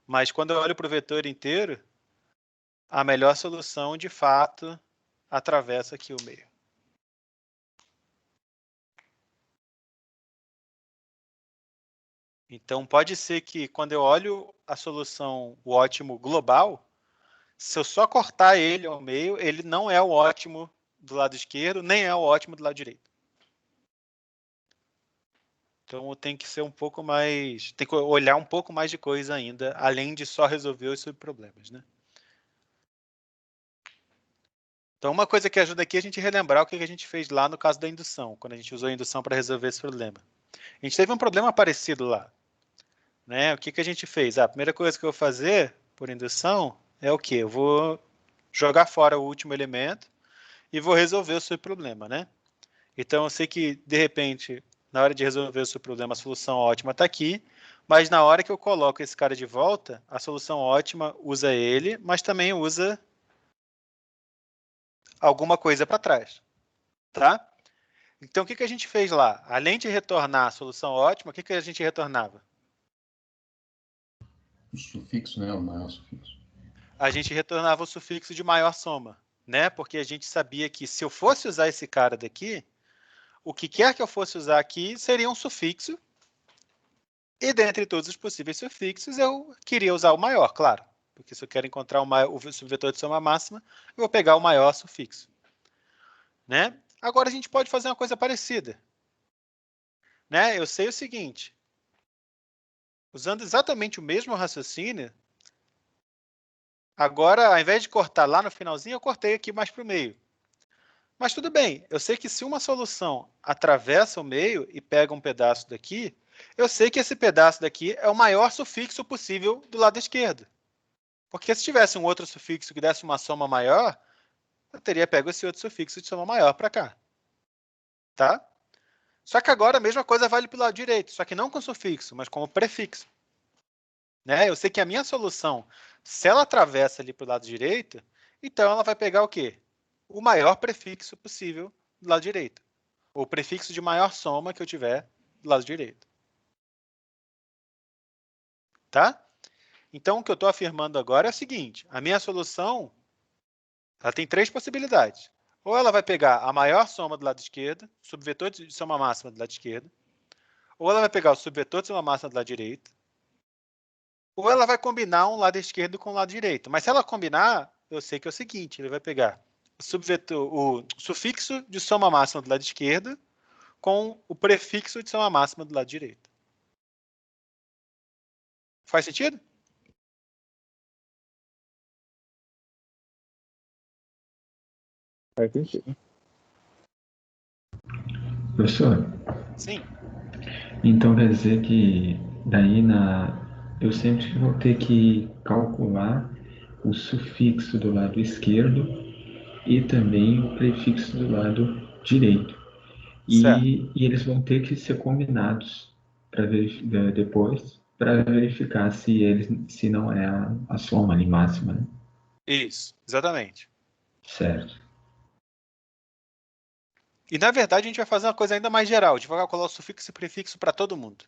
Mas quando eu olho para o vetor inteiro, a melhor solução, de fato, atravessa aqui o meio. Então, pode ser que quando eu olho a solução, o ótimo global, se eu só cortar ele ao meio, ele não é o ótimo do lado esquerdo, nem é o ótimo do lado direito. Então, tem que ser um pouco mais... Tem que olhar um pouco mais de coisa ainda, além de só resolver os subproblemas, né? Então, uma coisa que ajuda aqui é a gente relembrar o que a gente fez lá no caso da indução, quando a gente usou a indução para resolver esse problema. A gente teve um problema parecido lá, né? O que a gente fez? A primeira coisa que eu vou fazer por indução é o quê? Eu vou jogar fora o último elemento e vou resolver o seu problema, né? Então, eu sei que, de repente, na hora de resolver o seu problema, a solução ótima está aqui, mas na hora que eu coloco esse cara de volta, a solução ótima usa ele, mas também usa alguma coisa para trás, tá? Então, o que a gente fez lá? Além de retornar a solução ótima, o que a gente retornava? O sufixo, né? O maior sufixo. A gente retornava o sufixo de maior soma, né? Porque a gente sabia que se eu fosse usar esse cara daqui, o que quer que eu fosse usar aqui seria um sufixo, e dentre todos os possíveis sufixos, eu queria usar o maior, claro. Porque se eu quero encontrar o subvetor de soma máxima, eu vou pegar o maior sufixo, né? Agora a gente pode fazer uma coisa parecida, né? Eu sei o seguinte, usando exatamente o mesmo raciocínio, agora, ao invés de cortar lá no finalzinho, eu cortei aqui mais para o meio. Mas tudo bem, eu sei que se uma solução atravessa o meio e pega um pedaço daqui, eu sei que esse pedaço daqui é o maior sufixo possível do lado esquerdo. Porque se tivesse um outro sufixo que desse uma soma maior, eu teria pego esse outro sufixo de soma maior para cá. Tá? Só que agora a mesma coisa vale para o lado direito, só que não com sufixo, mas como prefixo. Né? Eu sei que a minha solução, se ela atravessa ali para o lado direito, então ela vai pegar o quê? O maior prefixo possível do lado direito. Ou o prefixo de maior soma que eu tiver do lado direito. Tá? Então, o que eu estou afirmando agora é o seguinte. A minha solução ela tem três possibilidades. Ou ela vai pegar a maior soma do lado esquerdo, subvetor de soma máxima do lado esquerdo. Ou ela vai pegar o subvetor de soma máxima do lado direito. Ou ela vai combinar um lado esquerdo com o lado direito. Mas se ela combinar, eu sei que é o seguinte, ele vai pegar o sufixo de soma máxima do lado esquerdo com o prefixo de soma máxima do lado direito. Faz sentido? Faz sentido. Professor, Sim. então quer dizer que daí eu sempre vou ter que calcular o sufixo do lado esquerdo e também o prefixo do lado direito. Certo. E eles vão ter que ser combinados para ver depois para verificar se não é a soma ali máxima, né? Isso, exatamente. Certo. E, na verdade, a gente vai fazer uma coisa ainda mais geral. A gente vai calcular o sufixo e prefixo para todo mundo.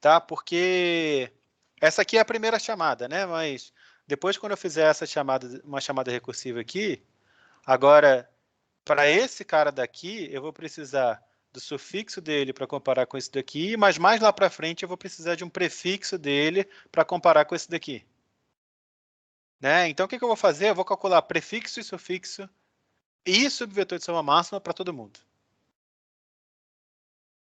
Tá? Porque essa aqui é a primeira chamada, né? Mas depois, quando eu fizer essa chamada, uma chamada recursiva aqui, agora, para esse cara daqui, eu vou precisar do sufixo dele para comparar com esse daqui, mas mais lá para frente eu vou precisar de um prefixo dele para comparar com esse daqui. Né? Então, o que eu vou fazer? Eu vou calcular prefixo e sufixo e subvetor de soma máxima para todo mundo.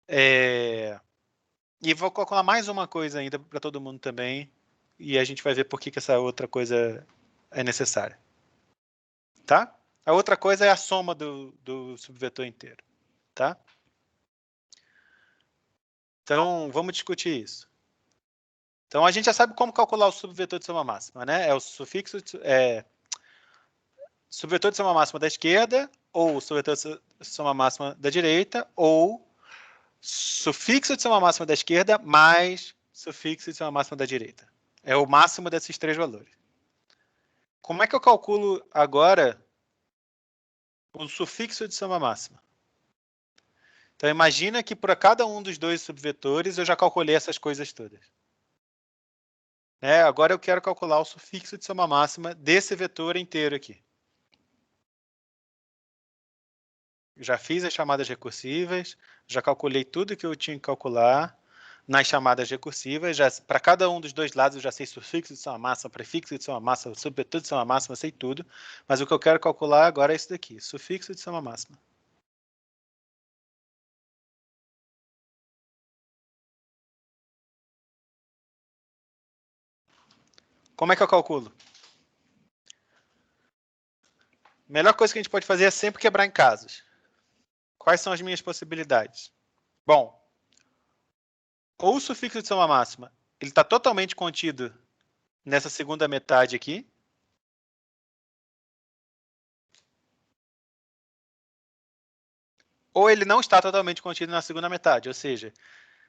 E vou calcular mais uma coisa ainda para todo mundo também, e a gente vai ver por que essa outra coisa é necessária. Tá? A outra coisa é a soma do subvetor inteiro. Tá? Então, vamos discutir isso. Então, a gente já sabe como calcular o subvetor de soma máxima, né? É o sufixo, subvetor de soma máxima da esquerda, ou subvetor de soma máxima da direita, ou sufixo de soma máxima da esquerda mais sufixo de soma máxima da direita. É o máximo desses três valores. Como é que eu calculo agora o sufixo de soma máxima? Então, imagina que para cada um dos dois subvetores eu já calculei essas coisas todas. Agora eu quero calcular o sufixo de soma máxima desse vetor inteiro aqui. Já fiz as chamadas recursivas, já calculei tudo que eu tinha que calcular nas chamadas recursivas. Para cada um dos dois lados eu já sei sufixo de soma máxima, prefixo de soma máxima, subvetor de soma máxima, sei tudo. Mas o que eu quero calcular agora é isso daqui, sufixo de soma máxima. Como é que eu calculo? A melhor coisa que a gente pode fazer é sempre quebrar em casos. Quais são as minhas possibilidades? Bom, ou o sufixo de soma máxima ele está totalmente contido nessa segunda metade aqui, ou ele não está totalmente contido na segunda metade, ou seja,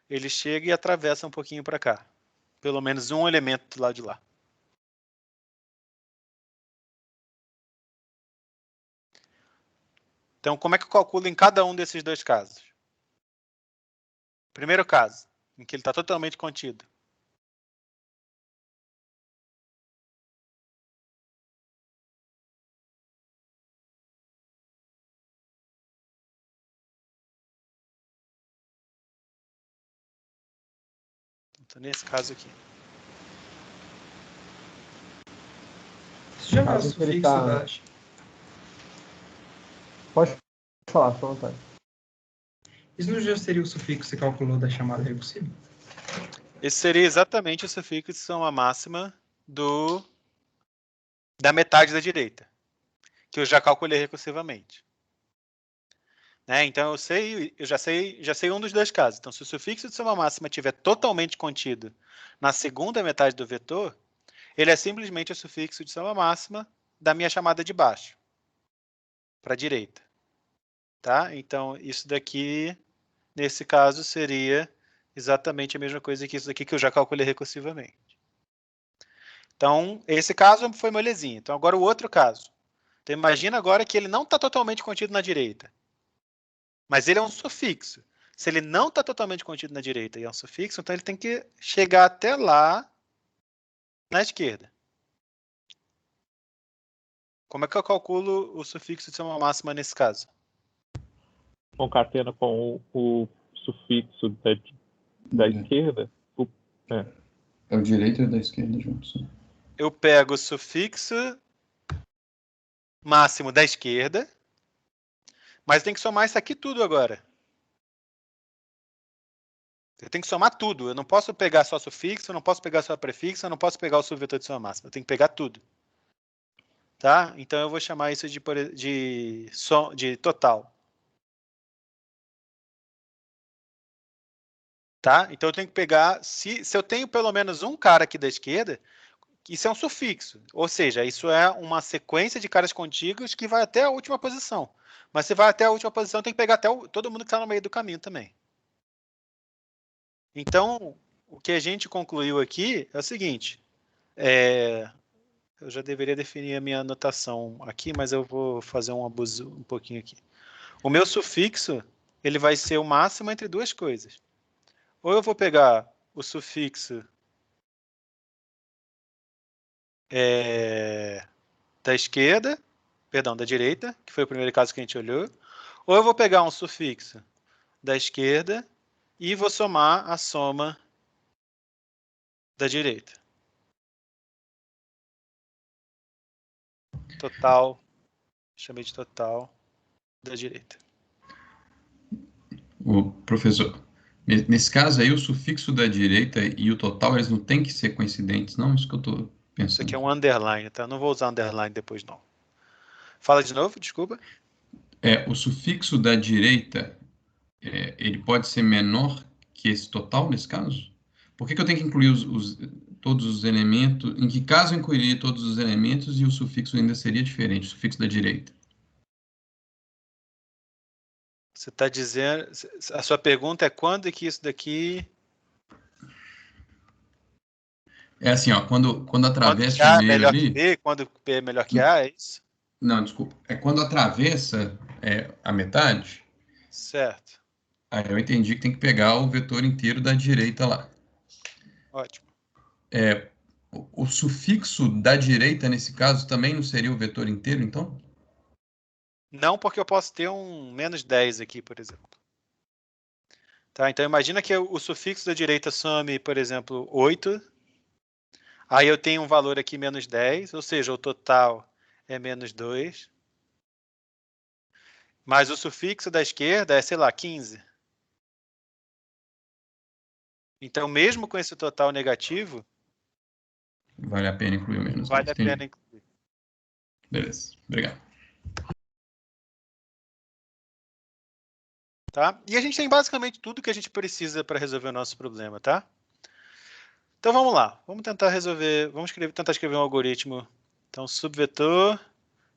ele chega e atravessa um pouquinho para cá. Pelo menos um elemento do lado de lá. Então, como é que eu calculo em cada um desses dois casos? Primeiro caso, em que ele está totalmente contido. Então, nesse caso aqui. Isso já não é o Caso que ele sufixo tá- da... Pode falar, fica à vontade. Isso não já seria o sufixo que você calculou da chamada recursiva? Esse seria exatamente o sufixo de soma máxima da metade da direita, que eu já calculei recursivamente. Então, eu já sei um dos dois casos. Então, se o sufixo de soma máxima estiver totalmente contido na segunda metade do vetor, ele é simplesmente o sufixo de soma máxima da minha chamada de baixo, para a direita. Tá? Então, isso daqui, nesse caso, seria exatamente a mesma coisa que isso daqui que eu já calculei recursivamente. Então, esse caso foi molezinho. Então, agora o outro caso. Então, imagina agora que ele não está totalmente contido na direita. Mas ele é um sufixo. Se ele não está totalmente contido na direita e é um sufixo, então ele tem que chegar até lá na esquerda. Como é que eu calculo o sufixo de soma máxima nesse caso? Concatena com o sufixo da esquerda. É o direito e o da esquerda juntos. Eu pego o sufixo máximo da esquerda, mas tem que somar isso aqui tudo agora. Eu tenho que somar tudo. Eu não posso pegar só sufixo, eu não posso pegar só prefixo, eu não posso pegar o subvetor de soma máxima. Eu tenho que pegar tudo. Tá? Então, eu vou chamar isso de total. Tá? Então, eu tenho que pegar... Se eu tenho pelo menos um cara aqui da esquerda, isso é um sufixo. Ou seja, isso é uma sequência de caras contíguos que vai até a última posição. Mas se vai até a última posição, tem que pegar até todo mundo que está no meio do caminho também. Então, o que a gente concluiu aqui é o seguinte. Eu já deveria definir a minha anotação aqui, mas eu vou fazer um abuso um pouquinho aqui. O meu sufixo, ele vai ser o máximo entre duas coisas. Ou eu vou pegar o sufixo da esquerda, perdão, da direita, que foi o primeiro caso que a gente olhou, ou eu vou pegar um sufixo da esquerda e vou somar a soma da direita. Total, chamei de total da direita. O professor, nesse caso aí, o sufixo da direita e o total, eles não têm que ser coincidentes, não? Isso que eu estou pensando. Isso aqui é um underline, tá? Não vou usar underline depois, não. Fala de novo, desculpa. O sufixo da direita, ele pode ser menor que esse total, nesse caso? Por que eu tenho que incluir todos os elementos? Em que caso eu incluiria todos os elementos e o sufixo ainda seria diferente, o sufixo da direita? Você está dizendo... A sua pergunta é quando que isso daqui... É assim, ó, quando atravessa quando A o é meio melhor ali... que B, quando B é melhor que A, é isso? Não, desculpa. É quando atravessa a metade, Certo. aí eu entendi que tem que pegar o vetor inteiro da direita lá. Ótimo. O sufixo da direita, nesse caso, também não seria o vetor inteiro, então? Não, porque eu posso ter um menos 10 aqui, por exemplo. Tá? Então, imagina que o sufixo da direita some, por exemplo, 8. Aí eu tenho um valor aqui menos 10, ou seja, o total é menos 2. Mas o sufixo da esquerda é, sei lá, 15. Então, mesmo com esse total negativo... Vale a pena incluir o menos 10. Vale a pena incluir. Beleza, obrigado. Tá? E a gente tem basicamente tudo que a gente precisa para resolver o nosso problema, tá? Então vamos lá, vamos tentar resolver, tentar escrever um algoritmo. Então, subvetor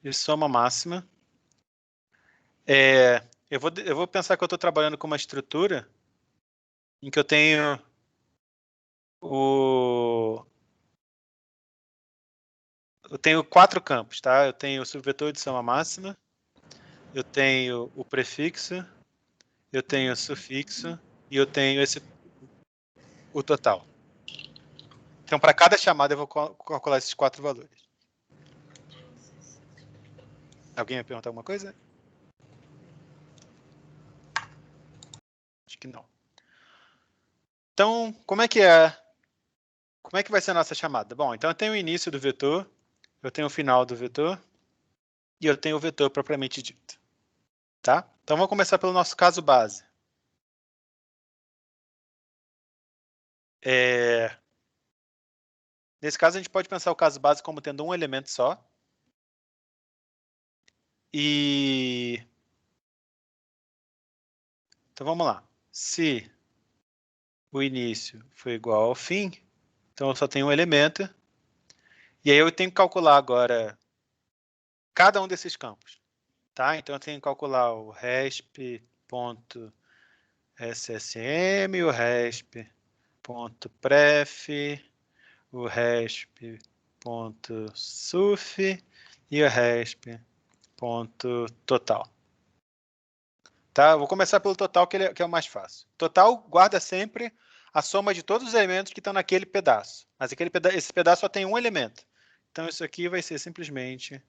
de soma máxima. Eu vou pensar que eu estou trabalhando com uma estrutura em que eu tenho eu tenho 4 campos, tá? Eu tenho o subvetor de soma máxima, eu tenho o prefixo, eu tenho o sufixo e eu tenho o total. Então, para cada chamada, eu vou calcular esses 4 valores. Alguém vai perguntar alguma coisa? Acho que não. Então, como é que vai ser a nossa chamada? Bom, então eu tenho o início do vetor, eu tenho o final do vetor e eu tenho o vetor propriamente dito. Tá? Então, vamos começar pelo nosso caso base. Nesse caso, a gente pode pensar o caso base como tendo um elemento só. Então, vamos lá. Se o início for igual ao fim, então eu só tenho um elemento. E aí eu tenho que calcular agora cada um desses campos. Tá? Então eu tenho que calcular o resp.ssm, o resp.pref, o resp.suf e o resp.total. Tá? Eu vou começar pelo total, que é o mais fácil. Total guarda sempre a soma de todos os elementos que estão naquele pedaço. Mas esse pedaço só tem um elemento. Então, isso aqui vai ser simplesmente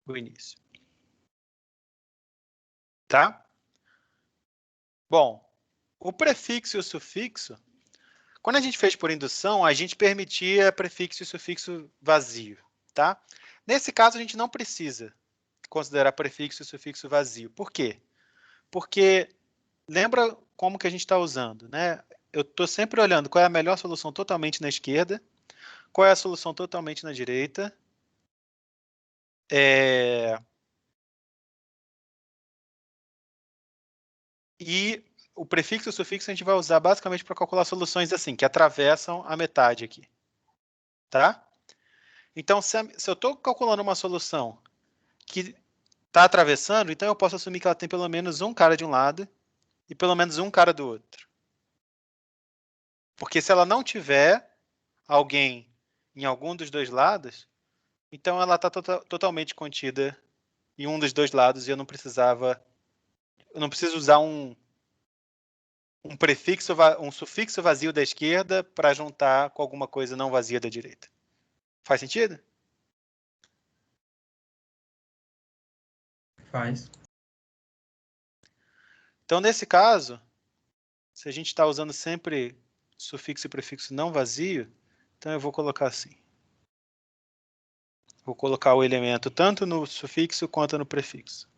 o início. Tá? Bom, o prefixo e o sufixo, quando a gente fez por indução, a gente permitia prefixo e sufixo vazio. Tá? Nesse caso, a gente não precisa considerar prefixo e sufixo vazio. Por quê? Porque lembra como que a gente está usando, né? Eu estou sempre olhando qual é a melhor solução totalmente na esquerda, qual é a solução totalmente na direita. E o prefixo e o sufixo a gente vai usar basicamente para calcular soluções assim, que atravessam a metade aqui. Tá? Então, se eu estou calculando uma solução que está atravessando, então eu posso assumir que ela tem pelo menos um cara de um lado e pelo menos um cara do outro. Porque se ela não tiver alguém em algum dos dois lados, então ela está totalmente contida em um dos dois lados e eu não preciso usar um sufixo vazio da esquerda para juntar com alguma coisa não vazia da direita. Faz sentido? Faz. Então, nesse caso, se a gente está usando sempre sufixo e prefixo não vazio, então eu vou colocar assim. Vou colocar o elemento tanto no sufixo quanto no prefixo.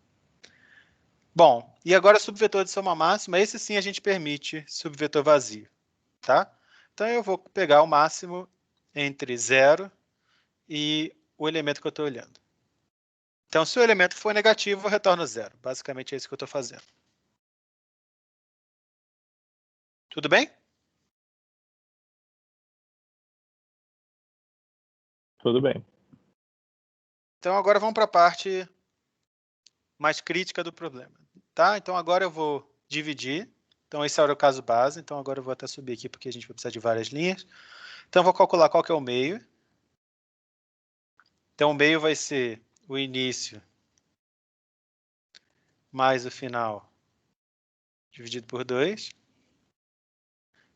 Bom, e agora subvetor de soma máxima, esse sim a gente permite subvetor vazio, tá? Então eu vou pegar o máximo entre 0 e o elemento que eu estou olhando. Então, se o elemento for negativo, eu retorno 0. Basicamente é isso que eu estou fazendo. Tudo bem? Tudo bem. Então, agora vamos para a parte mais crítica do problema. Tá? Então, agora eu vou dividir. Então, esse era o caso base. Então, agora eu vou até subir aqui, porque a gente vai precisar de várias linhas. Então, eu vou calcular qual que é o meio. Então, o meio vai ser o início mais o final dividido por 2.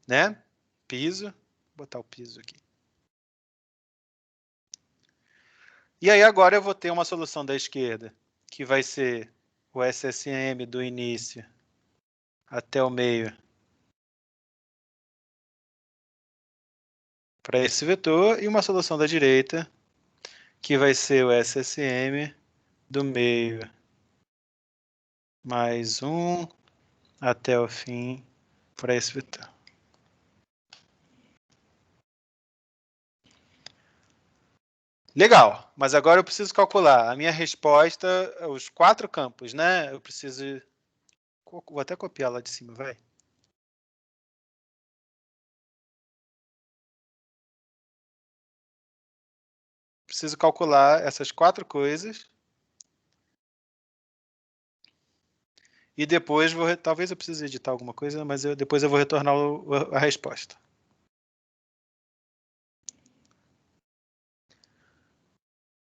Né? Piso. Vou botar o piso aqui. E aí, agora eu vou ter uma solução da esquerda, que vai ser o SSM do início até o meio para esse vetor, e uma solução da direita, que vai ser o SSM do meio mais 1 até o fim para esse vetor. Legal, mas agora eu preciso calcular a minha resposta, os 4 campos, né? Eu preciso... Vou até copiar lá de cima, vai. Preciso calcular essas 4 coisas. E depois, talvez eu precise editar alguma coisa, mas depois eu vou retornar a resposta.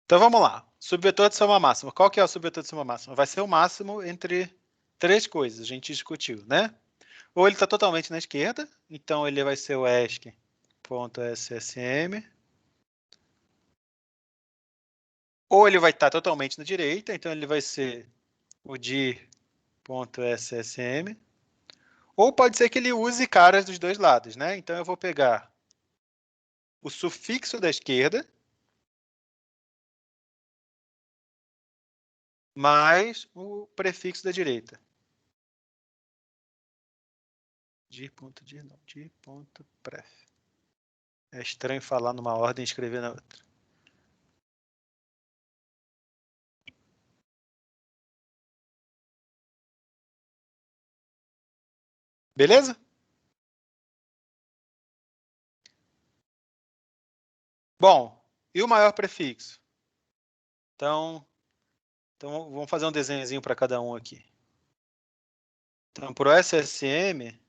Então vamos lá. Subvetor de soma máxima. Qual que é o subvetor de soma máxima? Vai ser o máximo entre 3 coisas, a gente discutiu, né? Ou ele está totalmente na esquerda, então ele vai ser o ESC.SSM. Ou ele vai estar totalmente na direita, então ele vai ser o dir.SSM. Ou pode ser que ele use caras dos dois lados, né? Então eu vou pegar o sufixo da esquerda mais o prefixo da direita. Dir.dir, não, dir.pref. É estranho falar numa ordem e escrever na outra. Beleza? Bom, e o maior prefixo? Então vamos fazer um desenhozinho para cada um aqui. Então, para o SSM,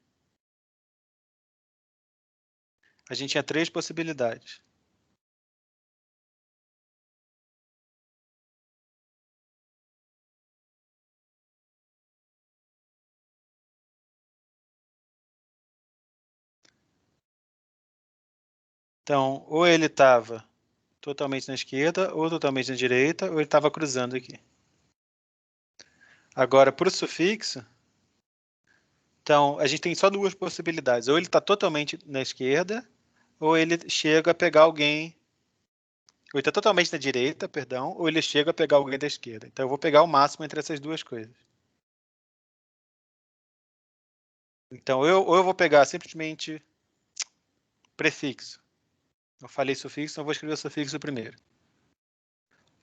a gente tinha 3 possibilidades. Então, ou ele estava totalmente na esquerda, ou totalmente na direita, ou ele estava cruzando aqui. Agora, para o sufixo, então, a gente tem só 2 possibilidades. Ou ele está totalmente na esquerda, ou ele chega a pegar alguém... Ou ele está totalmente na direita, perdão, ou ele chega a pegar alguém da esquerda. Então, eu vou pegar o máximo entre essas 2 coisas. Então, ou eu vou pegar simplesmente prefixo. Eu falei sufixo, então eu vou escrever o sufixo primeiro.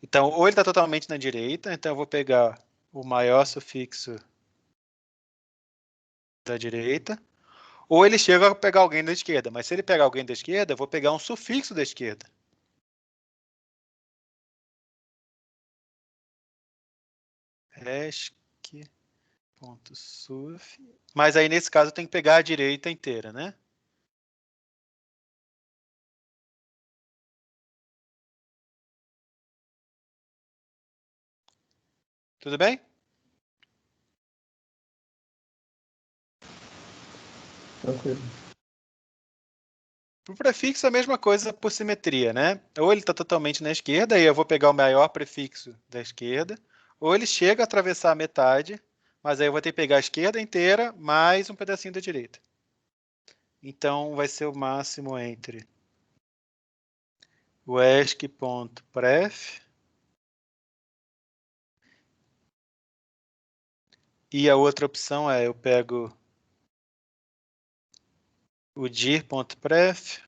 Então, ou ele está totalmente na direita, então eu vou pegar o maior sufixo da direita, ou ele chega a pegar alguém da esquerda. Mas se ele pegar alguém da esquerda, eu vou pegar um sufixo da esquerda. Esc.suf. Mas aí, nesse caso, eu tenho que pegar a direita inteira, né? Tudo bem? Tranquilo. Para o prefixo, a mesma coisa por simetria, né? Ou ele está totalmente na esquerda, aí eu vou pegar o maior prefixo da esquerda, ou ele chega a atravessar a metade, mas aí eu vou ter que pegar a esquerda inteira mais um pedacinho da direita. Então, vai ser o máximo entre o esc.pref e a outra opção é eu pego o dir.pref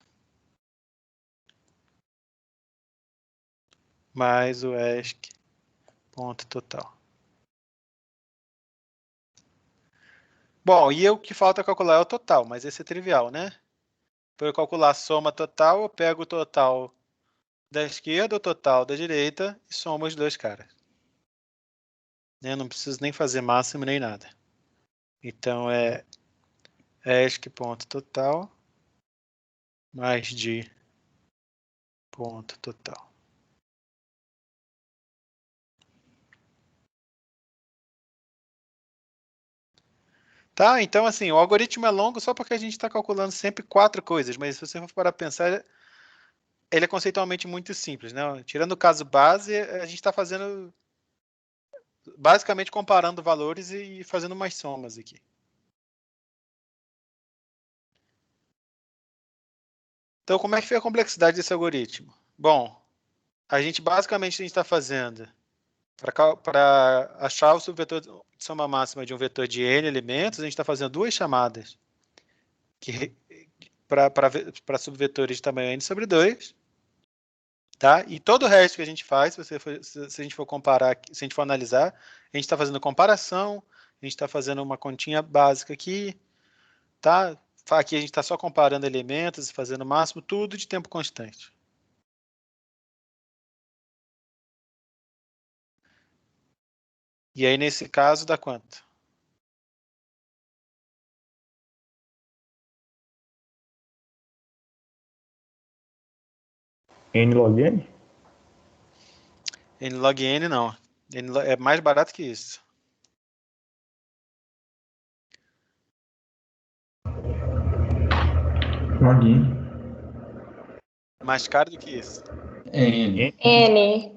mais o esc.total. Bom, e o que falta calcular é o total, mas esse é trivial, né? Para eu calcular a soma total, eu pego o total da esquerda, o total da direita e somo os dois caras. Né? Não preciso nem fazer máximo nem nada. Então, é esc.total mais dir.total. Tá? Então, assim, o algoritmo é longo só porque a gente está calculando sempre 4 coisas, mas se você for parar para pensar, ele é conceitualmente muito simples, né? Tirando o caso base, a gente está fazendo, basicamente comparando valores e fazendo umas somas aqui. Então, como é que foi a complexidade desse algoritmo? Bom, a gente basicamente está fazendo, para achar o subvetor de soma máxima de um vetor de n elementos, a gente está fazendo duas chamadas para subvetores de tamanho n sobre 2. Tá? E todo o resto que a gente faz, se a gente for comparar, se a gente for analisar, a gente está fazendo comparação, a gente está fazendo uma continha básica aqui, tá? Aqui a gente está só comparando elementos e fazendo o máximo, tudo de tempo constante. E aí, nesse caso, dá quanto? N log N? N log N não. É mais barato que isso. Log N. Mais caro do que isso. É N. N.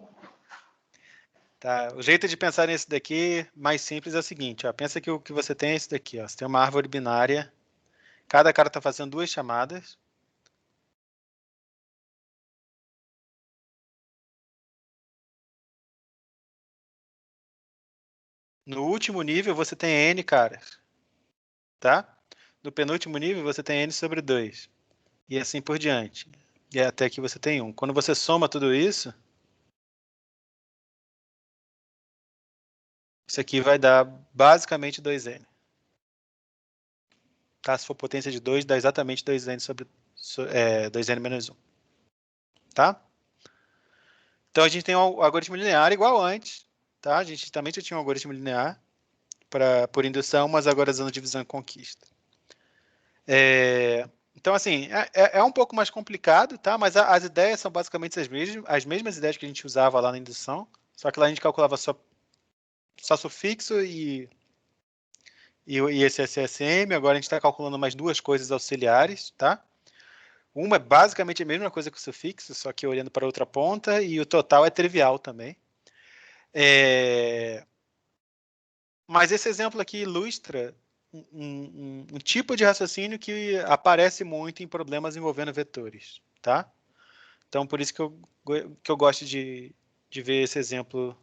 Tá? O jeito de pensar nisso daqui, mais simples, é o seguinte. Ó, pensa que o que você tem é esse daqui. Ó. Você tem uma árvore binária. Cada cara está fazendo duas chamadas. No último nível, você tem N caras. Tá? No penúltimo nível, você tem N sobre 2. E assim por diante. E até que você tem 1. Quando você soma tudo isso, isso aqui vai dar basicamente 2N. Tá? Se for potência de 2, dá exatamente 2N sobre 2N menos 1. Tá? Então, a gente tem um algoritmo linear igual antes. Tá? A gente também já tinha um algoritmo linear por indução, mas agora usando divisão e conquista. Então, assim, é um pouco mais complicado, tá? Mas as ideias são basicamente as mesmas ideias que a gente usava lá na indução, só que lá a gente calculava só sufixo e esse SSM, agora a gente está calculando mais duas coisas auxiliares, tá? Uma é basicamente a mesma coisa que o sufixo, só que olhando para outra ponta, e o total é trivial também. Mas esse exemplo aqui ilustra um tipo de raciocínio que aparece muito em problemas envolvendo vetores, tá? Então, por isso que eu gosto de ver esse exemplo,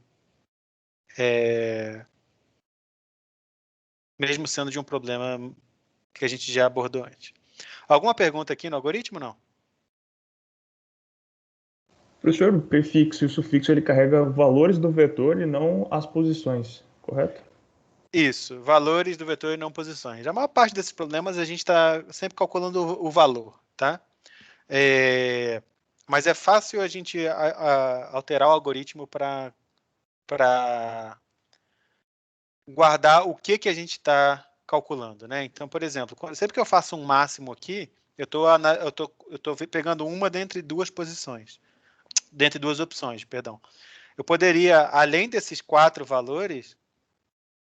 mesmo sendo de um problema que a gente já abordou antes. Alguma pergunta aqui no algoritmo, não? Professor, o prefixo e o sufixo ele carrega valores do vetor e não as posições, correto? Isso, valores do vetor e não posições. A maior parte desses problemas a gente está sempre calculando o valor, tá? Mas é fácil a gente alterar o algoritmo para guardar o que a gente está calculando, né? Então, por exemplo, sempre que eu faço um máximo aqui, eu estou pegando uma dentre duas posições, dentre duas opções, perdão. eu poderia, além desses 4 valores,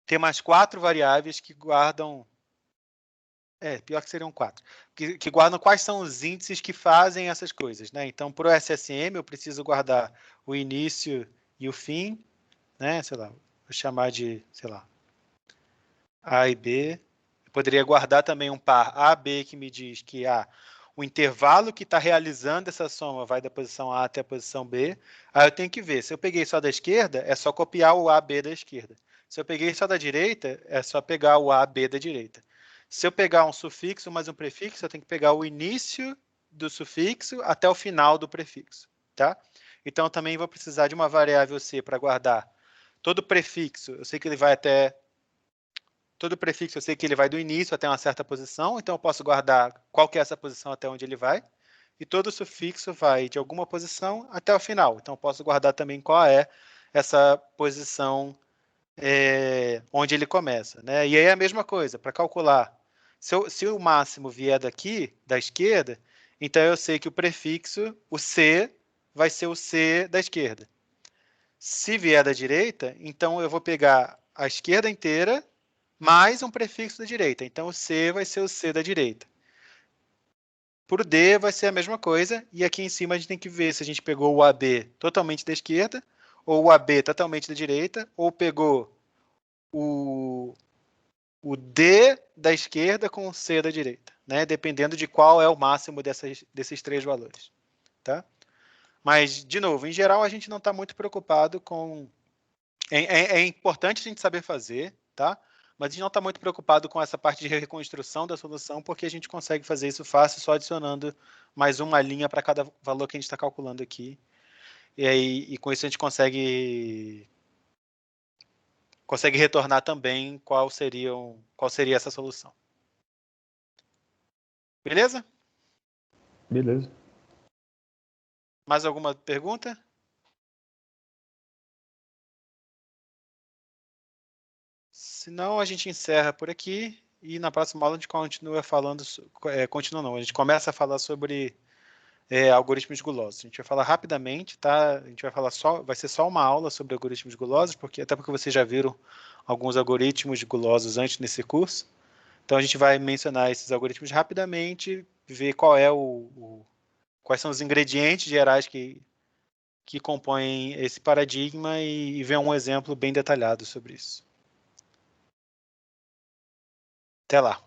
ter mais 4 variáveis que guardam... pior que seriam 4. Que guardam quais são os índices que fazem essas coisas, né? Então, para o SSM, eu preciso guardar o início e o fim, né? Sei lá, vou chamar de, sei lá, A e B. Eu poderia guardar também um par AB que me diz que o intervalo que está realizando essa soma vai da posição A até a posição B. Aí eu tenho que ver, se eu peguei só da esquerda, é só copiar o AB da esquerda. Se eu peguei só da direita, é só pegar o AB da direita. Se eu pegar um sufixo mais um prefixo, eu tenho que pegar o início do sufixo até o final do prefixo, tá? Então, eu também vou precisar de uma variável C para guardar todo prefixo. Eu sei que ele vai até... Todo prefixo eu sei que ele vai do início até uma certa posição, então eu posso guardar qual que é essa posição até onde ele vai. E todo sufixo vai de alguma posição até o final. Então eu posso guardar também qual é essa posição onde ele começa, né? E aí é a mesma coisa, para calcular. Se o máximo vier daqui, da esquerda, então eu sei que o prefixo, o C, vai ser o C da esquerda. Se vier da direita, então eu vou pegar a esquerda inteira mais um prefixo da direita. Então, o C vai ser o C da direita. Por D vai ser a mesma coisa, e aqui em cima a gente tem que ver se a gente pegou o AB totalmente da esquerda, ou o AB totalmente da direita, ou pegou o D da esquerda com o C da direita, né? Dependendo de qual é o máximo desses 3 valores. Tá? Mas, de novo, em geral a gente não está muito preocupado com... É importante a gente saber fazer, tá? Mas a gente não está muito preocupado com essa parte de reconstrução da solução, porque a gente consegue fazer isso fácil só adicionando mais uma linha para cada valor que a gente está calculando aqui. E com isso a gente consegue retornar também qual seria essa solução. Beleza? Beleza. Mais alguma pergunta? Se não, a gente encerra por aqui e na próxima aula a gente continua falando... continua não, a gente começa a falar sobre algoritmos gulosos. A gente vai falar rapidamente, tá? A gente vai falar vai ser só uma aula sobre algoritmos gulosos, até porque vocês já viram alguns algoritmos gulosos antes nesse curso. Então a gente vai mencionar esses algoritmos rapidamente, ver quais são os ingredientes gerais que compõem esse paradigma e ver um exemplo bem detalhado sobre isso. Até lá.